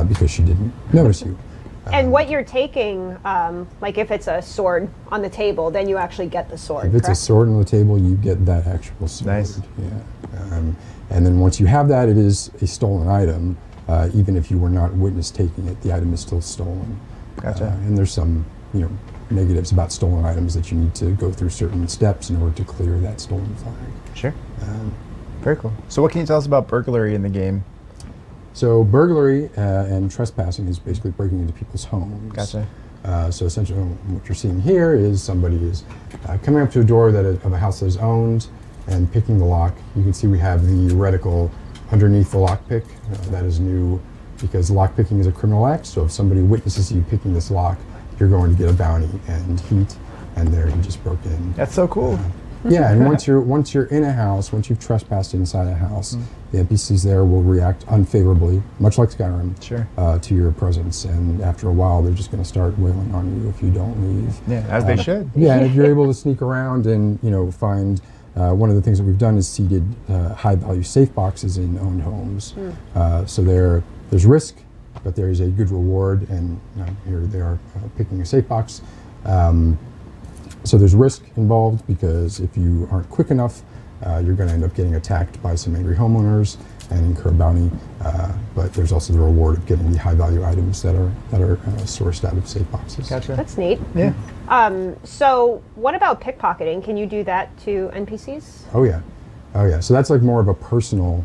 S6: because she didn't notice you.
S2: And what you're taking, like if it's a sword on the table, then you actually get the sword.
S6: If it's
S2: correct?
S6: a sword on the table, you get that actual sword.
S1: Nice.
S6: Yeah. And then once you have that, it is a stolen item. Even if you were not witness taking it, the item is still stolen.
S1: Gotcha.
S6: And there's some, negatives about stolen items that you need to go through certain steps in order to clear that stolen flag.
S1: Sure. Very cool. So what can you tell us about burglary in the game?
S6: So burglary and trespassing is basically breaking into people's homes.
S1: Gotcha.
S6: So essentially what you're seeing here is somebody is coming up to a door of a house that is owned and picking the lock. You can see we have the reticle underneath the lockpick. That is new because lockpicking is a criminal act. So if somebody witnesses you picking this lock, you're going to get a bounty and heat. And there he just broke in.
S1: That's so cool.
S6: Yeah, and once you're in a house, once you've trespassed inside a house, the NPCs there will react unfavorably, much like Skyrim, to your presence. And after a while, they're just going to start wailing on you if you don't leave.
S1: Yeah, as they should.
S6: Yeah, and if you're able to sneak around and find one of the things that we've done is seeded high-value safe boxes in owned homes. So there's risk, but there is a good reward. And here they are picking a safe box. So there's risk involved because if you aren't quick enough, you're going to end up getting attacked by some angry homeowners and incur a bounty. But there's also the reward of getting the high-value items that are sourced out of safe boxes.
S1: Gotcha.
S2: That's neat.
S1: Yeah.
S2: So what about pickpocketing? Can you do that to NPCs?
S6: Oh yeah. So that's like more of a personal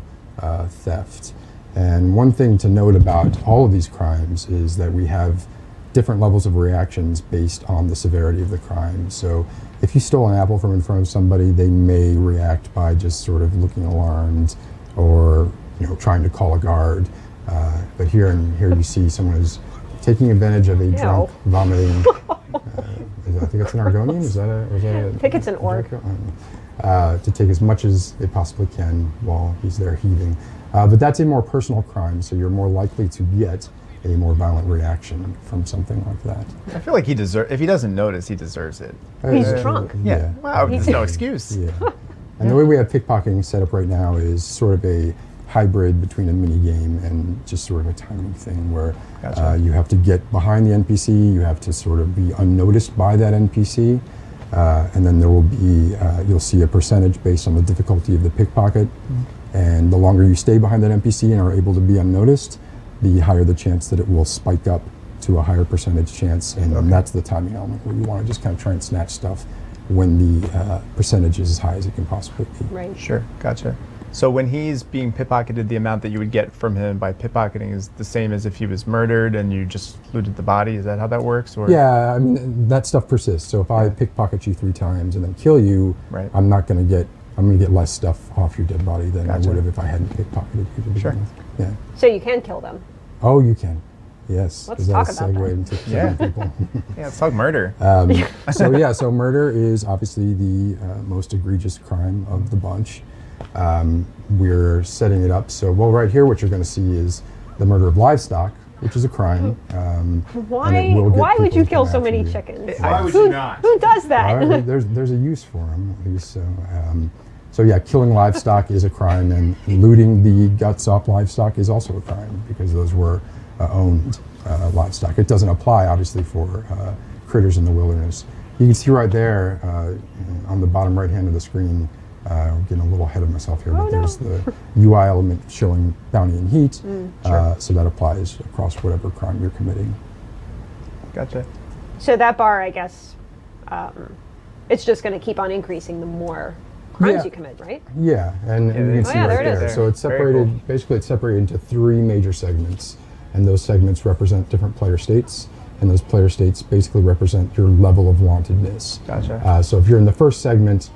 S6: theft. And one thing to note about all of these crimes is that we have different levels of reactions based on the severity of the crime. So if you stole an apple from in front of somebody, they may react by just sort of looking alarmed or trying to call a guard. But here you see someone who's taking advantage of a drunk vomiting. I think it's an Argonian. Is that a?
S2: I think it's an orc.
S6: To take as much as they possibly can while he's there heaving. But that's a more personal crime, so you're more likely to get a more violent reaction from something like that.
S1: I feel like if he doesn't notice, he deserves it.
S2: He's drunk.
S1: Yeah. Wow, there's no excuse.
S6: Yeah. And the way we have pickpocketing set up right now is sort of a hybrid between a mini game and just sort of a timing thing where you have to get behind the NPC, you have to sort of be unnoticed by that NPC, and then there will be, you'll see a percentage based on the difficulty of the pickpocket, and the longer you stay behind that NPC and are able to be unnoticed, the higher the chance that it will spike up to a higher percentage chance, and that's the timing element where you want to just kind of try and snatch stuff when the percentage is as high as it can possibly be.
S2: Right.
S1: Sure, gotcha. So when he's being pickpocketed, the amount that you would get from him by pickpocketing is the same as if he was murdered and you just looted the body? Is that how that works? Or?
S6: Yeah, I mean, that stuff persists. So if I pickpocket you 3 times and then kill you, I'm going to get less stuff off your dead body than I would have if I hadn't pickpocketed you to begin with. Yeah.
S2: So you can kill them?
S6: Oh, you can. Yes.
S2: Let's talk about that.
S6: Into killing people.
S1: Yeah, let's talk murder.
S6: So murder is obviously the most egregious crime of the bunch. We're setting it up so, right here what you're going to see is the murder of livestock, which is a crime.
S2: Why would you kill so many chickens?
S1: Why would you not?
S2: Who does that?
S6: There's a use for them, at least. So killing livestock is a crime, and looting the guts off livestock is also a crime because those were owned livestock. It doesn't apply, obviously, for critters in the wilderness. You can see right there on the bottom right hand of the screen, I'm getting a little ahead of myself here, but there's the UI element showing bounty and heat, so that applies across whatever crime you're committing.
S1: Gotcha.
S2: So that bar, I guess, it's just going to keep on increasing the more crimes you commit, right?
S6: Yeah, and you can see right there. So it's separated, basically it's separated into 3 major segments, and those segments represent different player states, and those player states basically represent your level of wantedness.
S1: Gotcha.
S6: So if you're in the first segment,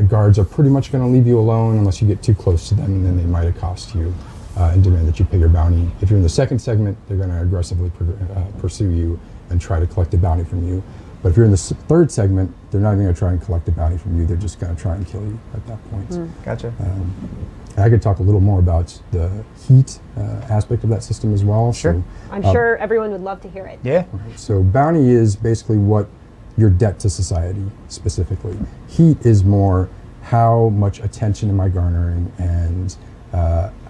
S6: guards are pretty much going to leave you alone unless you get too close to them, and then they might accost you and demand that you pay your bounty. If you're in the second segment, they're going to aggressively pursue you and try to collect a bounty from you. But if you're in the third segment, they're not even going to try and collect a bounty from you. They're just going to try and kill you at that point.
S1: Gotcha.
S6: I could talk a little more about the heat aspect of that system as well.
S1: Sure.
S6: So,
S2: I'm sure everyone would love to hear it.
S1: Yeah.
S6: So bounty is basically what your debt to society specifically. Heat is more how much attention am I garnering and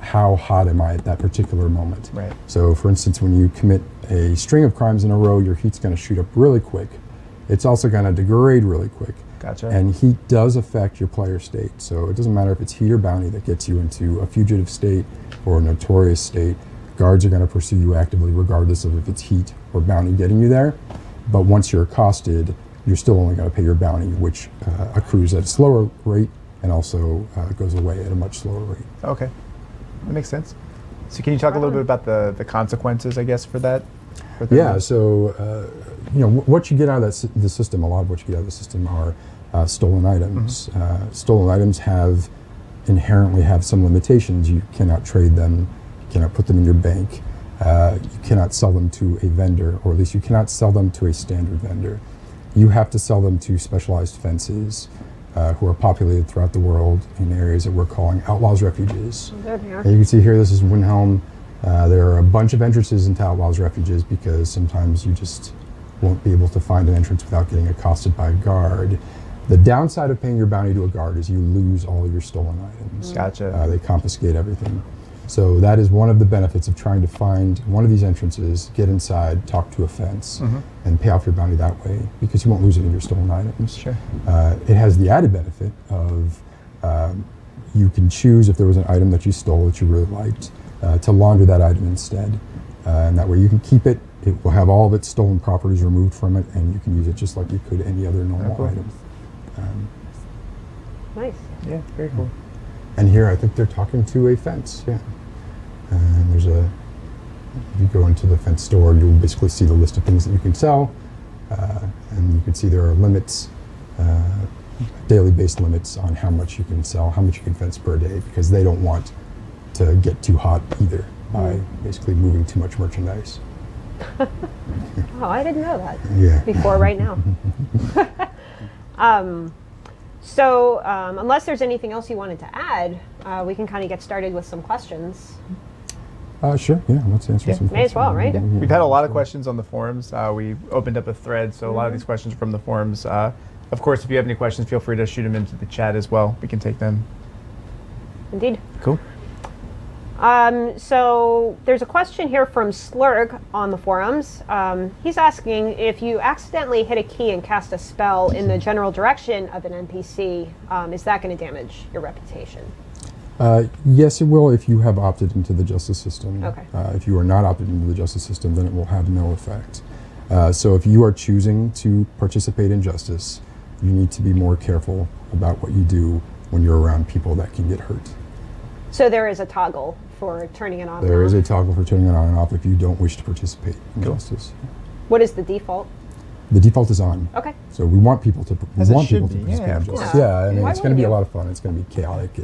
S6: how hot am I at that particular moment.
S1: Right.
S6: So for instance, when you commit a string of crimes in a row, your heat's going to shoot up really quick. It's also going to degrade really quick.
S1: Gotcha.
S6: And heat does affect your player state. So it doesn't matter if it's heat or bounty that gets you into a fugitive state or a notorious state. Guards are going to pursue you actively regardless of if it's heat or bounty getting you there. But once you're accosted, you're still only going to pay your bounty, which accrues at a slower rate and also goes away at a much slower rate.
S1: Okay. That makes sense. So can you talk a little bit about the consequences, I guess, for that?
S6: So what you get out of the system, a lot of what you get out of the system are stolen items. Stolen items inherently have some limitations. You cannot trade them, you cannot put them in your bank. you cannot sell them to a vendor, or at least you cannot sell them to a standard vendor. You have to sell them to specialized fences who are populated throughout the world in areas that we're calling Outlaws Refuges.
S2: There they are.
S6: And you can see here, this is Windhelm. There are a bunch of entrances into Outlaws Refuges because sometimes you just won't be able to find an entrance without getting accosted by a guard. The downside of paying your bounty to a guard is you lose all of your stolen items.
S1: Gotcha.
S6: They confiscate everything. So that is one of the benefits of trying to find one of these entrances, get inside, talk to a fence, and pay off your bounty that way, because you won't lose any of your stolen items.
S1: Sure.
S6: It has the added benefit of you can choose if there was an item that you stole that you really liked to launder that item instead. And that way you can keep it. It will have all of its stolen properties removed from it, and you can use it just like you could any other normal
S1: cool.
S6: item.
S2: Nice.
S1: Yeah, very cool.
S6: And here I think they're talking to a fence, yeah. And there's if you go into the fence store, you'll basically see the list of things that you can sell. And you can see there are limits, daily based limits on how much you can sell, how much you can fence per day, because they don't want to get too hot either by basically moving too much merchandise.
S2: Oh, I didn't know that
S6: Yeah.
S2: before right now. So unless there's anything else you wanted to add, we can kind of get started with some questions.
S6: Sure, yeah, let's answer some questions.
S2: May as well, right?
S6: Yeah.
S1: We've had a lot of questions on the forums. We opened up a thread, so a lot of these questions are from the forums. Of course, if you have any questions, feel free to shoot them into the chat as well. We can take them.
S2: Indeed.
S1: Cool.
S2: So there's a question here from Slurg on the forums. He's asking if you accidentally hit a key and cast a spell in the general direction of an NPC, is that going to damage your reputation?
S6: Yes, it will if you have opted into the justice system.
S2: Okay.
S6: If you are not opted into the justice system, then it will have no effect. So if you are choosing to participate in justice, you need to be more careful about what you do when you're around people that can get hurt.
S2: So there is a toggle for turning it on.
S6: There
S2: and
S6: is
S2: off.
S6: a toggle for turning it on and off if you don't wish to participate in
S1: Cool.
S6: justice.
S2: What is the default?
S6: The default is on.
S2: Okay.
S6: So we want people to
S1: As it
S6: participate
S1: should be.
S6: in
S1: Yeah, of
S6: justice.
S1: course.
S6: Yeah, I mean,
S2: Why
S6: it's going to be a
S2: wouldn't
S6: lot of fun. It's going to be chaotic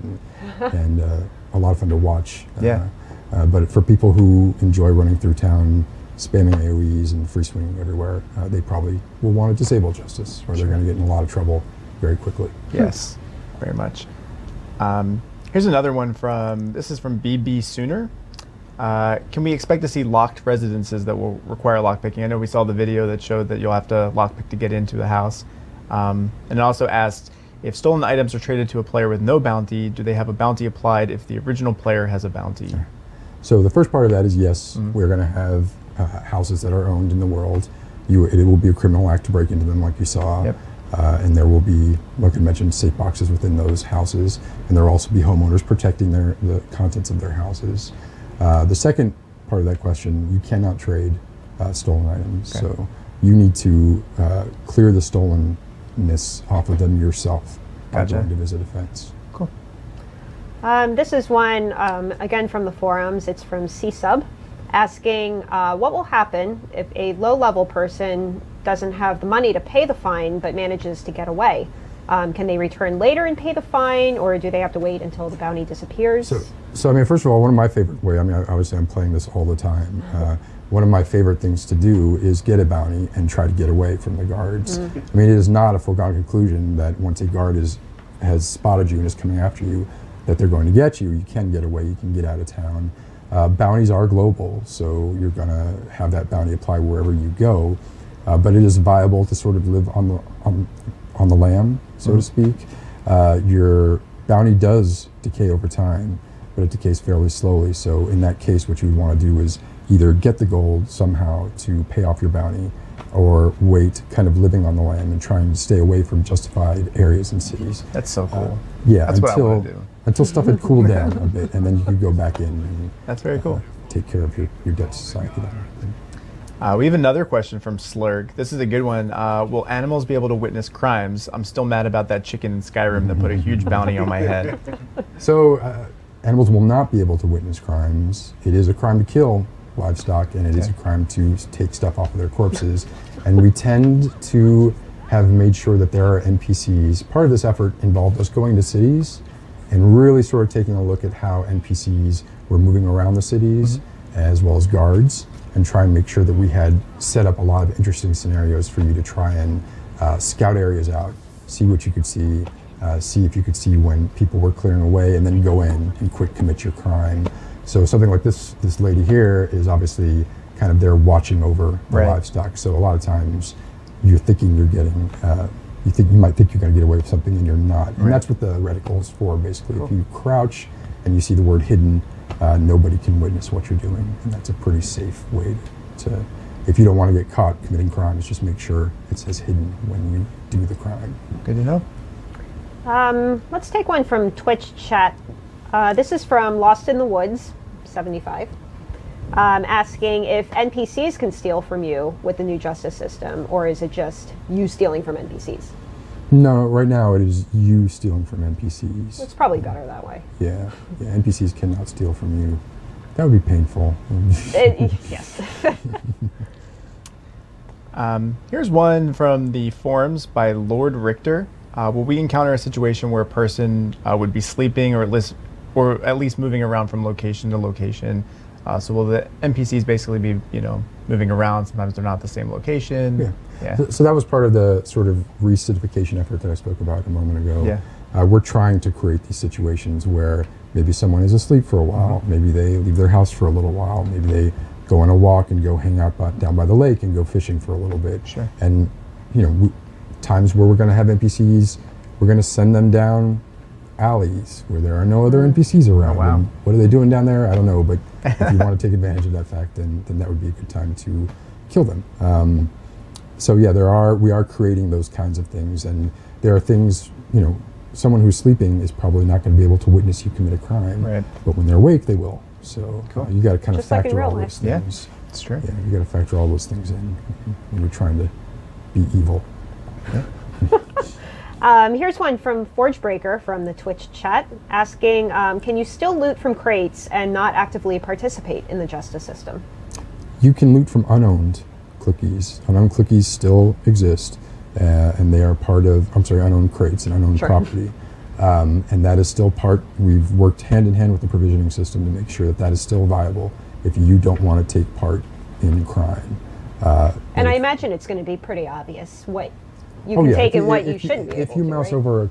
S6: and a lot of fun to watch.
S1: Yeah.
S6: But for people who enjoy running through town, spamming AoEs and free swinging everywhere, they probably will want to disable justice, or they're going to get in a lot of trouble very quickly.
S1: Yes, very much. Here's another one this is from BB Sooner. Can we expect to see locked residences that will require lockpicking? I know we saw the video that showed that you'll have to lockpick to get into the house. And it also asked, if stolen items are traded to a player with no bounty, do they have a bounty applied if the original player has a bounty?
S6: So the first part of that is yes, we're going to have houses that are owned in the world. It will be a criminal act to break into them, like you saw.
S1: Yep.
S6: And there will be, like I mentioned, safe boxes within those houses, and there will also be homeowners protecting the contents of their houses. The second part of that question, you cannot trade stolen items,
S1: Okay.
S6: so you need to clear the stolenness off of them yourself by
S1: Gotcha.
S6: going to visit a fence.
S1: Cool.
S2: This is one, again, from the forums. It's from C-Sub, asking what will happen if a low-level person doesn't have the money to pay the fine but manages to get away? Can they return later and pay the fine, or do they have to wait until the bounty disappears?
S6: So I mean, first of all, one of my favorite ways, I mean, obviously I'm playing this all the time. One of my favorite things to do is get a bounty and try to get away from the guards. I mean, it is not a foregone conclusion that once a guard has spotted you and is coming after you, that they're going to get you. You can get away, you can get out of town. Bounties are global, so you're going to have that bounty apply wherever you go. But it is viable to sort of live on the lam, so to speak. Your bounty does decay over time, but it decays fairly slowly. So in that case, what you would want to do is either get the gold somehow to pay off your bounty, or wait, kind of living on the lam and trying to stay away from justified areas and cities.
S1: That's so cool.
S6: Yeah,
S1: That's what I want to do.
S6: until stuff had cooled down a bit, and then you could go back in and
S1: That's very cool.
S6: take care of your debt to society.
S1: We have another question from Slurg. This is a good one. Will animals be able to witness crimes? I'm still mad about that chicken in Skyrim that put a huge bounty on my head.
S6: So animals will not be able to witness crimes. It is a crime to kill livestock, and it is a crime to take stuff off of their corpses. And we tend to have made sure that there are NPCs. Part of this effort involved us going to cities and really sort of taking a look at how NPCs were moving around the cities as well as guards, and try and make sure that we had set up a lot of interesting scenarios for you to try and scout areas out, see what you could see if you could see when people were clearing away, and then go in and quick commit your crime. So something like this lady here is obviously kind of there watching over the livestock. So a lot of times you're thinking you're getting, you might think you're going to get away with something and you're not. And that's what the reticle is for, basically. Cool. If you crouch and you see the word hidden, nobody can witness what you're doing. And that's a pretty safe way to, if you don't want to get caught committing crimes, just make sure it says hidden when you do the crime.
S1: Good to know.
S2: Let's take one from Twitch chat. This is from Lost in the Woods, 75, asking if NPCs can steal from you with the new justice system, or is it just you stealing from NPCs?
S6: No, right now it is you stealing from NPCs.
S2: It's probably better that way.
S6: Yeah, NPCs cannot steal from you. That would be painful.
S2: Yes.
S1: Here's one from the forums by Lord Richter. Will we encounter a situation where a person would be sleeping or at least moving around from location to location? So will the NPCs basically be, moving around? Sometimes they're not the same location.
S6: Yeah. So that was part of the sort of re-citification effort that I spoke about a moment ago.
S1: Yeah.
S6: We're trying to create these situations where maybe someone is asleep for a while, maybe they leave their house for a little while, maybe they go on a walk and go hang out down by the lake and go fishing for a little bit.
S1: Sure.
S6: And times where we're going to have NPCs, we're going to send them down alleys where there are no other NPCs around.
S1: Oh, wow.
S6: And what are they doing down there? I don't know, but if you want to take advantage of that fact, then that would be a good time to kill them. So yeah, we are creating those kinds of things, and there are things, someone who's sleeping is probably not going to be able to witness you commit a crime,
S1: right.
S6: But when they're awake, they will. So
S1: cool.
S6: You got to kind
S2: Just
S6: of
S2: like in
S6: factor
S2: real
S6: all
S2: life.
S6: those things.
S1: Yeah, it's true.
S6: Yeah, you got to factor all those things in when you're trying to be evil.
S2: Here's one from Forgebreaker from the Twitch chat asking, can you still loot from crates and not actively participate in the justice system?
S6: You can loot from unowned clickies. Unowned clickies still exist, and they are part of, unowned crates and unowned property. And that is still we've worked hand in hand with the provisioning system to make sure that is still viable if you don't want to take part in crime.
S2: And I imagine it's going to be pretty obvious what you can take and what you shouldn't be able to.
S6: If you mouse over,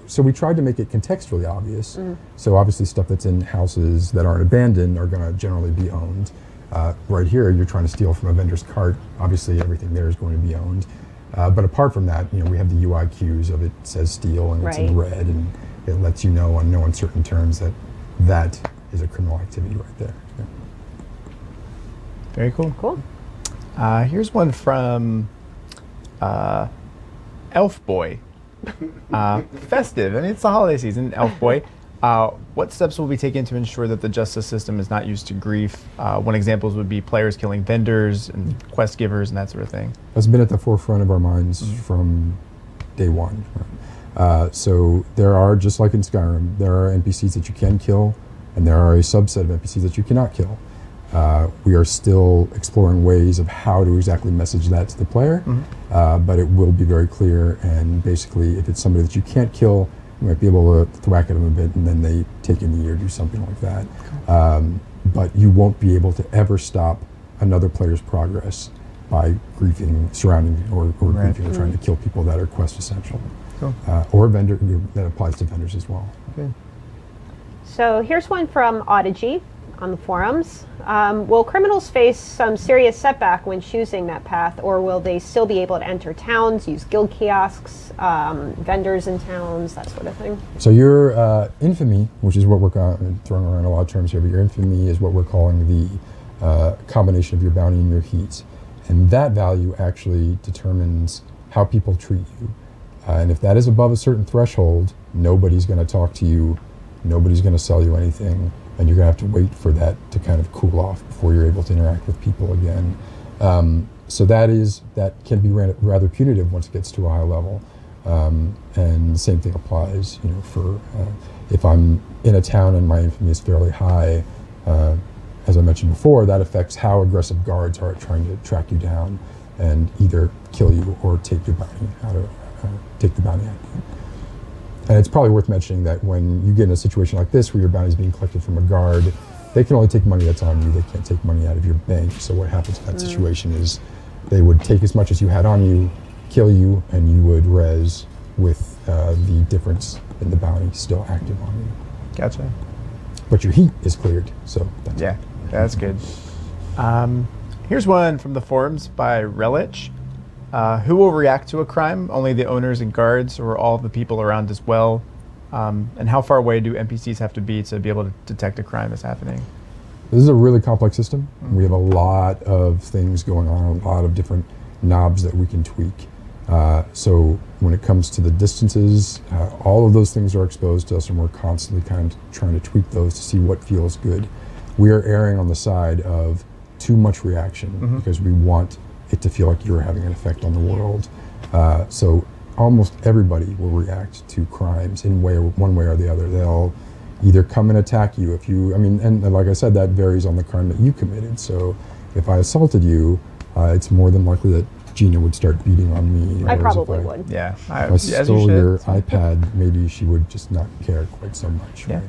S6: so we tried to make it contextually obvious. So obviously stuff that's in houses that aren't abandoned are going to generally be owned. Right here, you're trying to steal from a vendor's cart. Obviously everything there is going to be owned. But apart from that, we have the UI cues of it says steal and it's in red, and it lets you know on no uncertain terms that is a criminal activity right there. Yeah.
S1: Very cool.
S2: Cool.
S1: Here's one from Elf Boy. Festive. I mean, it's the holiday season. Elf Boy. What steps will be taken to ensure that the justice system is not used to grief? One examples would be players killing vendors and quest givers and that sort of thing.
S6: That's been at the forefront of our minds from day one. So there are, just like in Skyrim, there are NPCs that you can kill, and there are a subset of NPCs that you cannot kill. We are still exploring ways of how to exactly message that to the player, but it will be very clear, and basically if it's somebody that you can't kill, you might be able to thwack at them a bit and then they take a knee or do something like that. But you won't be able to ever stop another player's progress by griefing, surrounding, or griefing or trying to kill people that are quest essential.
S1: Cool.
S6: Or vendor, that applies to vendors as well.
S1: Good.
S2: So here's one from Audigy on the forums. Will criminals face some serious setback when choosing that path, or will they still be able to enter towns, use guild kiosks, vendors in towns, that sort of thing?
S6: So your infamy, which is what we're throwing around a lot of terms here, but your infamy is what we're calling the combination of your bounty and your heat. And that value actually determines how people treat you. And if that is above a certain threshold, nobody's going to talk to you, nobody's going to sell you anything, and you're going to have to wait for that to kind of cool off before you're able to interact with people again. So that can be rather punitive once it gets to a high level. And the same thing applies, for if I'm in a town and my infamy is fairly high, as I mentioned before, that affects how aggressive guards are at trying to track you down and either kill you or take your bounty take the bounty out of you. And it's probably worth mentioning that when you get in a situation like this where your bounty is being collected from a guard, they can only take money that's on you. They can't take money out of your bank. So what happens in that situation is they would take as much as you had on you, kill you, and you would res with the difference in the bounty still active on you.
S1: Gotcha.
S6: But your heat is cleared, so that's
S1: Yeah, that's good. Here's one from the forums by Relich. Who will react to a crime? Only the owners and guards, or all the people around as well? And how far away do NPCs have to be to be able to detect a crime that's happening?
S6: This is a really complex system. We have a lot of things going on, a lot of different knobs that we can tweak. So when it comes to the distances, all of those things are exposed to us, and we're constantly kind of trying to tweak those to see what feels good. We are erring on the side of too much reaction because we want it to feel like you're having an effect on the world. So almost everybody will react to crimes in one way or the other. They'll either come and attack you and like I said, that varies on the crime that you committed. So if I assaulted you, it's more than likely that Gina would start beating on me.
S2: I probably would.
S1: Yeah.
S6: If I stole your iPad, maybe she would just not care quite so much.
S1: Yeah.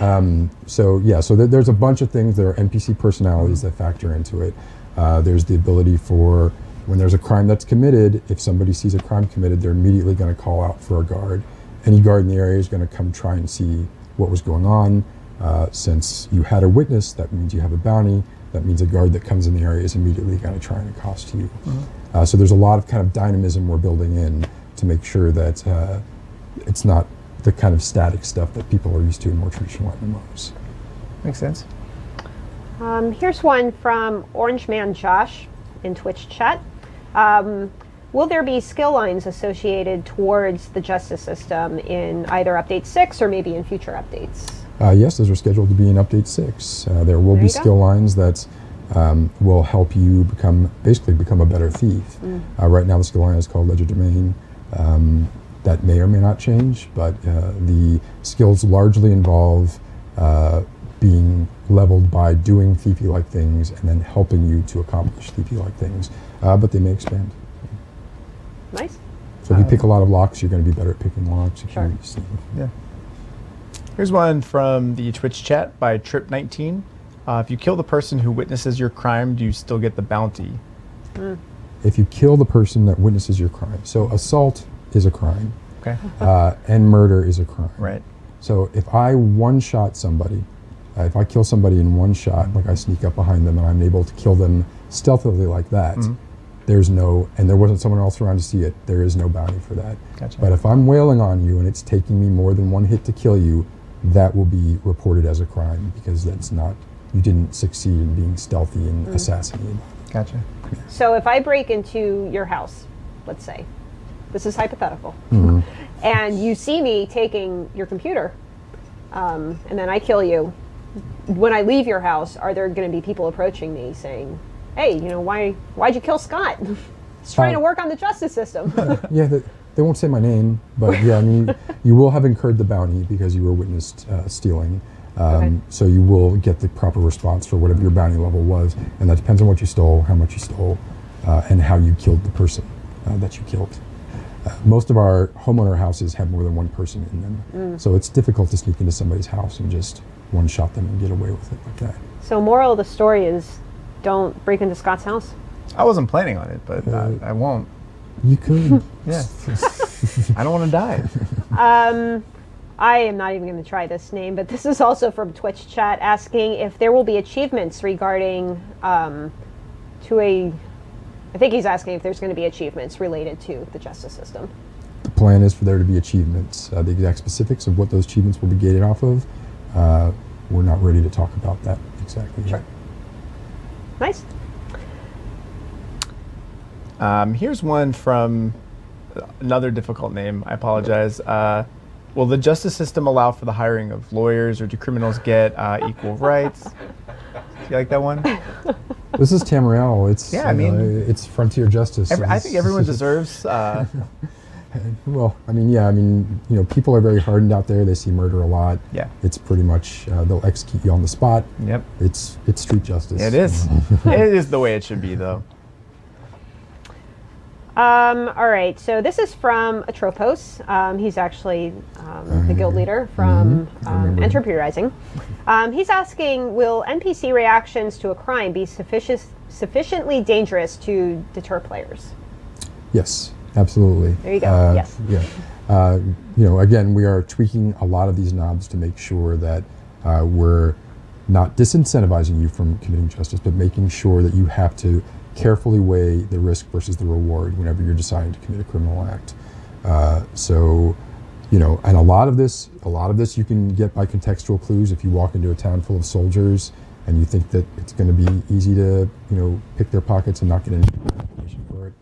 S6: Right? So there's a bunch of things. There are NPC personalities that factor into it. There's the ability for when there's a crime that's committed, if somebody sees a crime committed, they're immediately going to call out for a guard. Any guard in the area is going to come try and see what was going on. Since you had a witness, that means you have a bounty. That means a guard that comes in the area is immediately going to try and accost you. So there's a lot of kind of dynamism we're building in to make sure that it's not the kind of static stuff that people are used to in more traditional MMOs.
S1: Makes sense.
S2: Here's one from Orange Man Josh in Twitch chat. Will there be skill lines associated towards the justice system in either Update 6 or maybe in future updates?
S6: Yes, those are scheduled to be in Update 6. There will be skill lines that will help you become a better thief. Right now the skill line is called Legerdemain. That may or may not change, but the skills largely involve being leveled by doing thiefy-like things and then helping you to accomplish thiefy-like things, but they may expand.
S2: Nice.
S6: So if you pick a lot of locks, you're going to be better at picking locks.
S2: Sure.
S1: Yeah. Here's one from the Twitch chat by Trip19. If you kill the person who witnesses your crime, do you still get the bounty?
S6: If you kill the person that witnesses your crime, so assault is a crime,
S1: Okay.
S6: and murder is a crime.
S1: Right.
S6: So if I one-shot somebody, if I kill somebody in one shot, like I sneak up behind them and I'm able to kill them stealthily like that, and there wasn't someone else around to see it, there is no bounty for that.
S1: Gotcha.
S6: But if I'm wailing on you and it's taking me more than one hit to kill you, that will be reported as a crime because you didn't succeed in being stealthy and assassinated.
S1: Gotcha.
S2: So if I break into your house, let's say, this is hypothetical, and you see me taking your computer, and then I kill you, when I leave your house, are there going to be people approaching me saying, hey, why'd you kill Scott? He's trying to work on the justice system.
S6: Yeah, they won't say my name, but yeah, you will have incurred the bounty because you were witnessed stealing. So you will get the proper response for whatever your bounty level was, and that depends on what you stole, how much you stole, and how you killed the person that you killed. Most of our homeowner houses have more than one person in them, so it's difficult to sneak into somebody's house and just one-shot them and get away with it like that.
S2: So moral of the story is don't break into Scott's house.
S1: I wasn't planning on it, but I won't.
S6: You could.
S1: Yeah. I don't want to die.
S2: I am not even going to try this name, but this is also from Twitch chat asking if there will be achievements regarding I think he's asking if there's going to be achievements related to the justice system.
S6: The plan is for there to be achievements. The exact specifics of what those achievements will be gated off of, we're not ready to talk about that exactly yet.
S2: Nice.
S1: Here's one from another difficult name. I apologize. Will the justice system allow for the hiring of lawyers, or do criminals get equal rights? Do you like that one?
S6: This is Tamriel. It's it's frontier justice.
S1: I think everyone deserves.
S6: Well, people are very hardened out there. They see murder a lot.
S1: Yeah.
S6: It's pretty much they'll execute you on the spot.
S1: Yep.
S6: It's street justice.
S1: It is. It is the way it should be, though.
S2: All right, so this is from Atropos. He's actually the guild leader from Entropy Rising. He's asking, will NPC reactions to a crime be sufficiently dangerous to deter players?
S6: Yes, absolutely.
S2: There you go. Yes.
S6: Yeah. Again, we are tweaking a lot of these knobs to make sure that we're not disincentivizing you from committing justice, but making sure that you have to carefully weigh the risk versus the reward whenever you're deciding to commit a criminal act. And a lot of this you can get by contextual clues. If you walk into a town full of soldiers and you think that it's going to be easy to, pick their pockets and not get any information for it,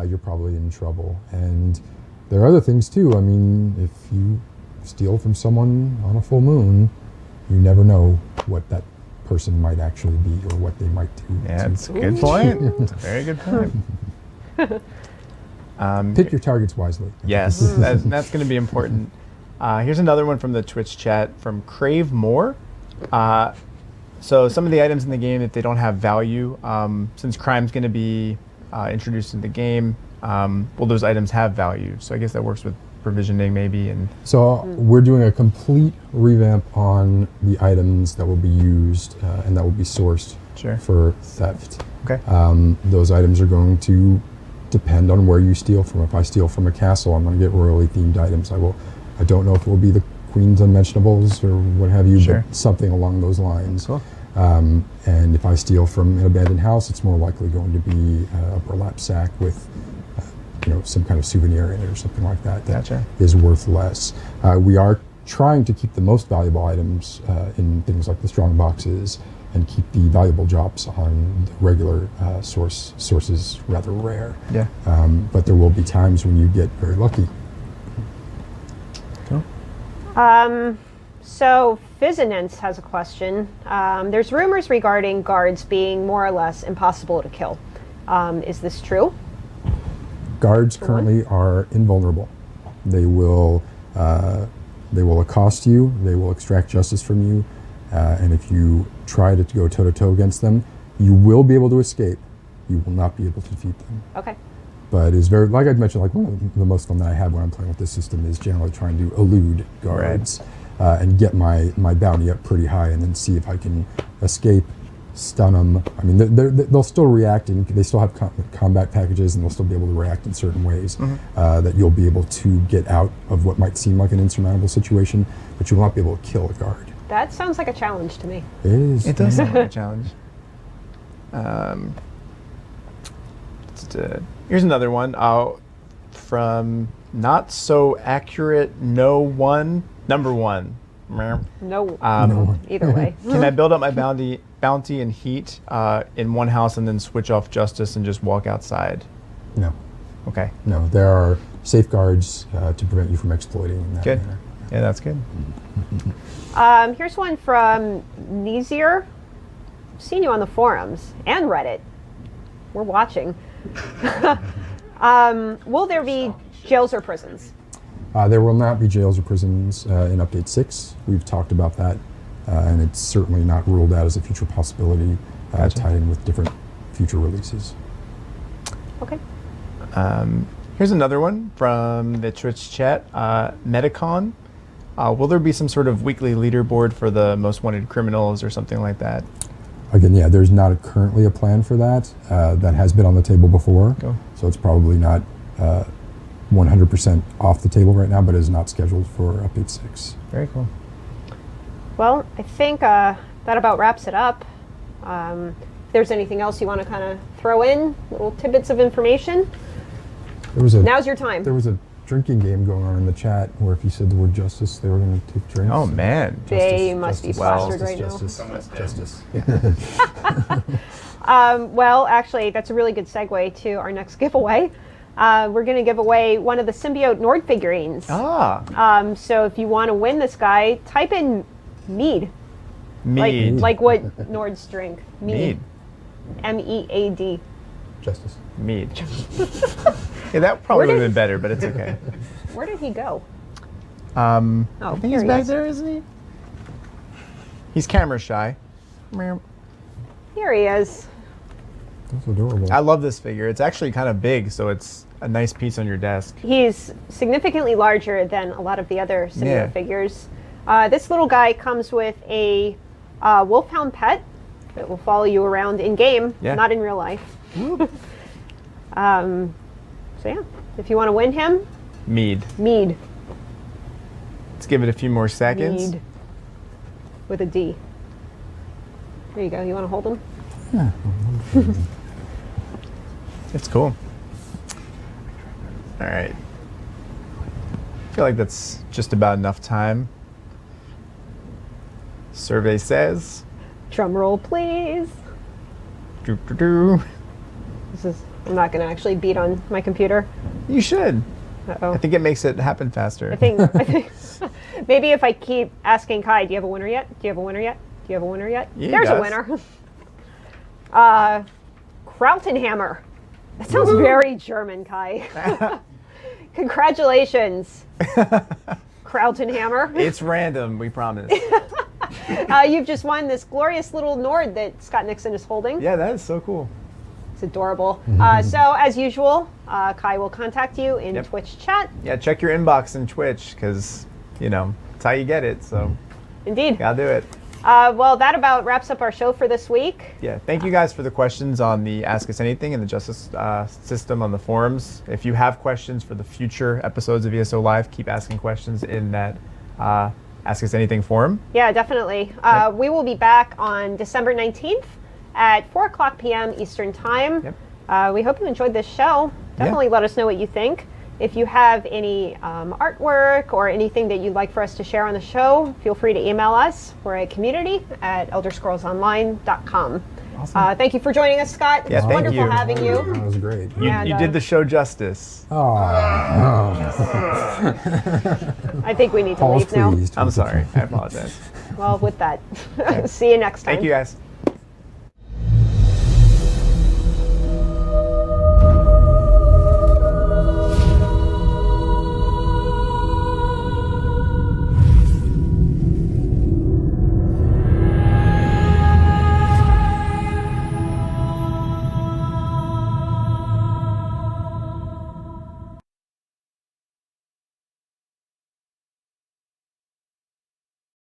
S6: you're probably in trouble. And there are other things too. I mean, if you steal from someone on a full moon, you never know what that person might actually be or what they might do.
S1: Yeah, it's a good point. It's a very good point.
S6: Pick your targets wisely.
S1: Yes, that's going to be important. Here's another one from the Twitch chat from Crave More. So some of the items in the game, if they don't have value, since crime's going to be introduced in the game, will those items have value? So I guess that works with provisioning maybe. And
S6: so we're doing a complete revamp on the items that will be used and that will be sourced for theft.
S1: Okay.
S6: Those items are going to depend on where you steal from. If I steal from a castle, I'm going to get royally themed items. I don't know if it will be the Queen's Unmentionables or what have you, but something along those lines.
S1: Cool.
S6: And if I steal from an abandoned house, it's more likely going to be a burlap sack with some kind of souvenir in it or something like that is worth less. We are trying to keep the most valuable items in things like the strong boxes and keep the valuable drops on the regular sources rather rare.
S1: Yeah.
S6: But there will be times when you get very lucky.
S1: Cool.
S2: So Fizzanence has a question. There's rumors regarding guards being more or less impossible to kill. Is this true?
S6: Guards currently are invulnerable. They will accost you. They will extract justice from you. And if you try to go toe-to-toe against them, you will be able to escape. You will not be able to defeat them.
S2: Okay.
S6: But it's very, like I'd mentioned, like one of the most fun that I have when I'm playing with this system is generally trying to elude guards and get my bounty up pretty high and then see if I can escape, stun them. I mean, they'll still react, and they still have combat packages, and they'll still be able to react in certain ways that you'll be able to get out of what might seem like an insurmountable situation, but you will not be able to kill a guard.
S2: That sounds like a challenge to me.
S6: It is.
S1: It does sound like a challenge. Here's another one from Not So Accurate number one.
S2: No,
S6: No.
S2: either way.
S1: Can I build up my bounty and heat in one house and then switch off justice and just walk outside?
S6: No.
S1: Okay.
S6: No, there are safeguards to prevent you from exploiting in that
S1: Good.
S6: manner.
S1: Yeah, that's good.
S2: Here's one from Nizir. I've seen you on the forums and Reddit. We're watching. Will there be jails or prisons?
S6: There will not be jails or prisons in Update 6. We've talked about that, and it's certainly not ruled out as a future possibility tied in with different future releases.
S2: Okay.
S1: Here's another one from the Twitch chat. Metacon. Will there be some sort of weekly leaderboard for the most wanted criminals or something like that?
S6: Again, yeah, there's not currently a plan for that. That has been on the table before, so it's probably not 100% off the table right now, but is not scheduled for Update 6.
S1: Very cool.
S2: Well, I think that about wraps it up. If there's anything else you want to kind of throw in, little tidbits of information, now's your time.
S6: There was a drinking game going on in the chat where if you said the word justice, they were going to take drinks.
S1: Oh, man.
S2: They must be plastered right now.
S6: Justice.
S2: Well, actually, that's a really good segue to our next giveaway. We're going to give away one of the Symbiote Nord figurines. So if you want to win this guy, type in mead.
S1: Mead.
S2: Like what Nords drink.
S1: Mead.
S2: M-E-A-D.
S6: Justice.
S1: Mead. Yeah, that probably would have been better, but it's okay.
S2: Where did he go?
S1: I think
S2: here
S1: he's
S2: he
S1: back
S2: is.
S1: there, isn't he? He's camera shy.
S2: Here he is.
S6: That's adorable.
S1: I love this figure. It's actually kind of big, so it's a nice piece on your desk.
S2: He's significantly larger than a lot of the other similar
S1: Yeah.
S2: figures. This little guy comes with a wolfhound pet that will follow you around in game,
S1: Yeah.
S2: not in real life. So yeah, if you want to win him,
S1: Mead.
S2: Mead.
S1: Let's give it a few more seconds.
S2: Mead. With a D. There you go. You want to hold him?
S1: It's cool. All right. I feel like that's just about enough time. Survey says.
S2: Drum roll, please.
S1: Doo-doo-doo.
S2: I'm not going to actually beat on my computer.
S1: You should.
S2: Uh-oh.
S1: I think it makes it happen faster.
S2: I think maybe if I keep asking Kai, do you have a winner yet? Do you have a winner yet? Do you have a winner yet?
S1: Yeah, he
S2: There's a
S1: does.
S2: winner. Krautenhammer. That sounds very German, Kai. Congratulations, Krautenhammer.
S1: It's random, we promise.
S2: You've just won this glorious little Nord that Scott Nixon is holding.
S1: Yeah, that is so cool.
S2: It's adorable. So as usual, Kai will contact you in
S1: Yep.
S2: Twitch chat.
S1: Yeah, check your inbox in Twitch, because, you know, it's how you get it, so
S2: Indeed.
S1: gotta do it.
S2: Well, that about wraps up our show for this week.
S1: Yeah, thank you guys for the questions on the Ask Us Anything and the Justice system on the forums. If you have questions for the future episodes of ESO Live, keep asking questions in that Ask Us Anything forum.
S2: Yeah, definitely. We will be back on December 19th at 4 o'clock p.m. Eastern Time.
S1: Yep.
S2: We hope you enjoyed this show. Definitely let us know what you think. If you have any artwork or anything that you'd like for us to share on the show, feel free to email us. We're at community@elderscrollsonline.com.
S1: Awesome.
S2: Thank you for joining us, Scott.
S1: Yeah,
S2: It's
S1: thank
S2: wonderful
S1: you.
S2: having you.
S6: That was great.
S2: And,
S1: You did the show justice.
S6: Oh.
S2: I think we need to
S6: Paul's
S2: leave now.
S6: pleased.
S1: I'm sorry. I apologize.
S2: Well, with that, see you next time.
S1: Thank you, guys.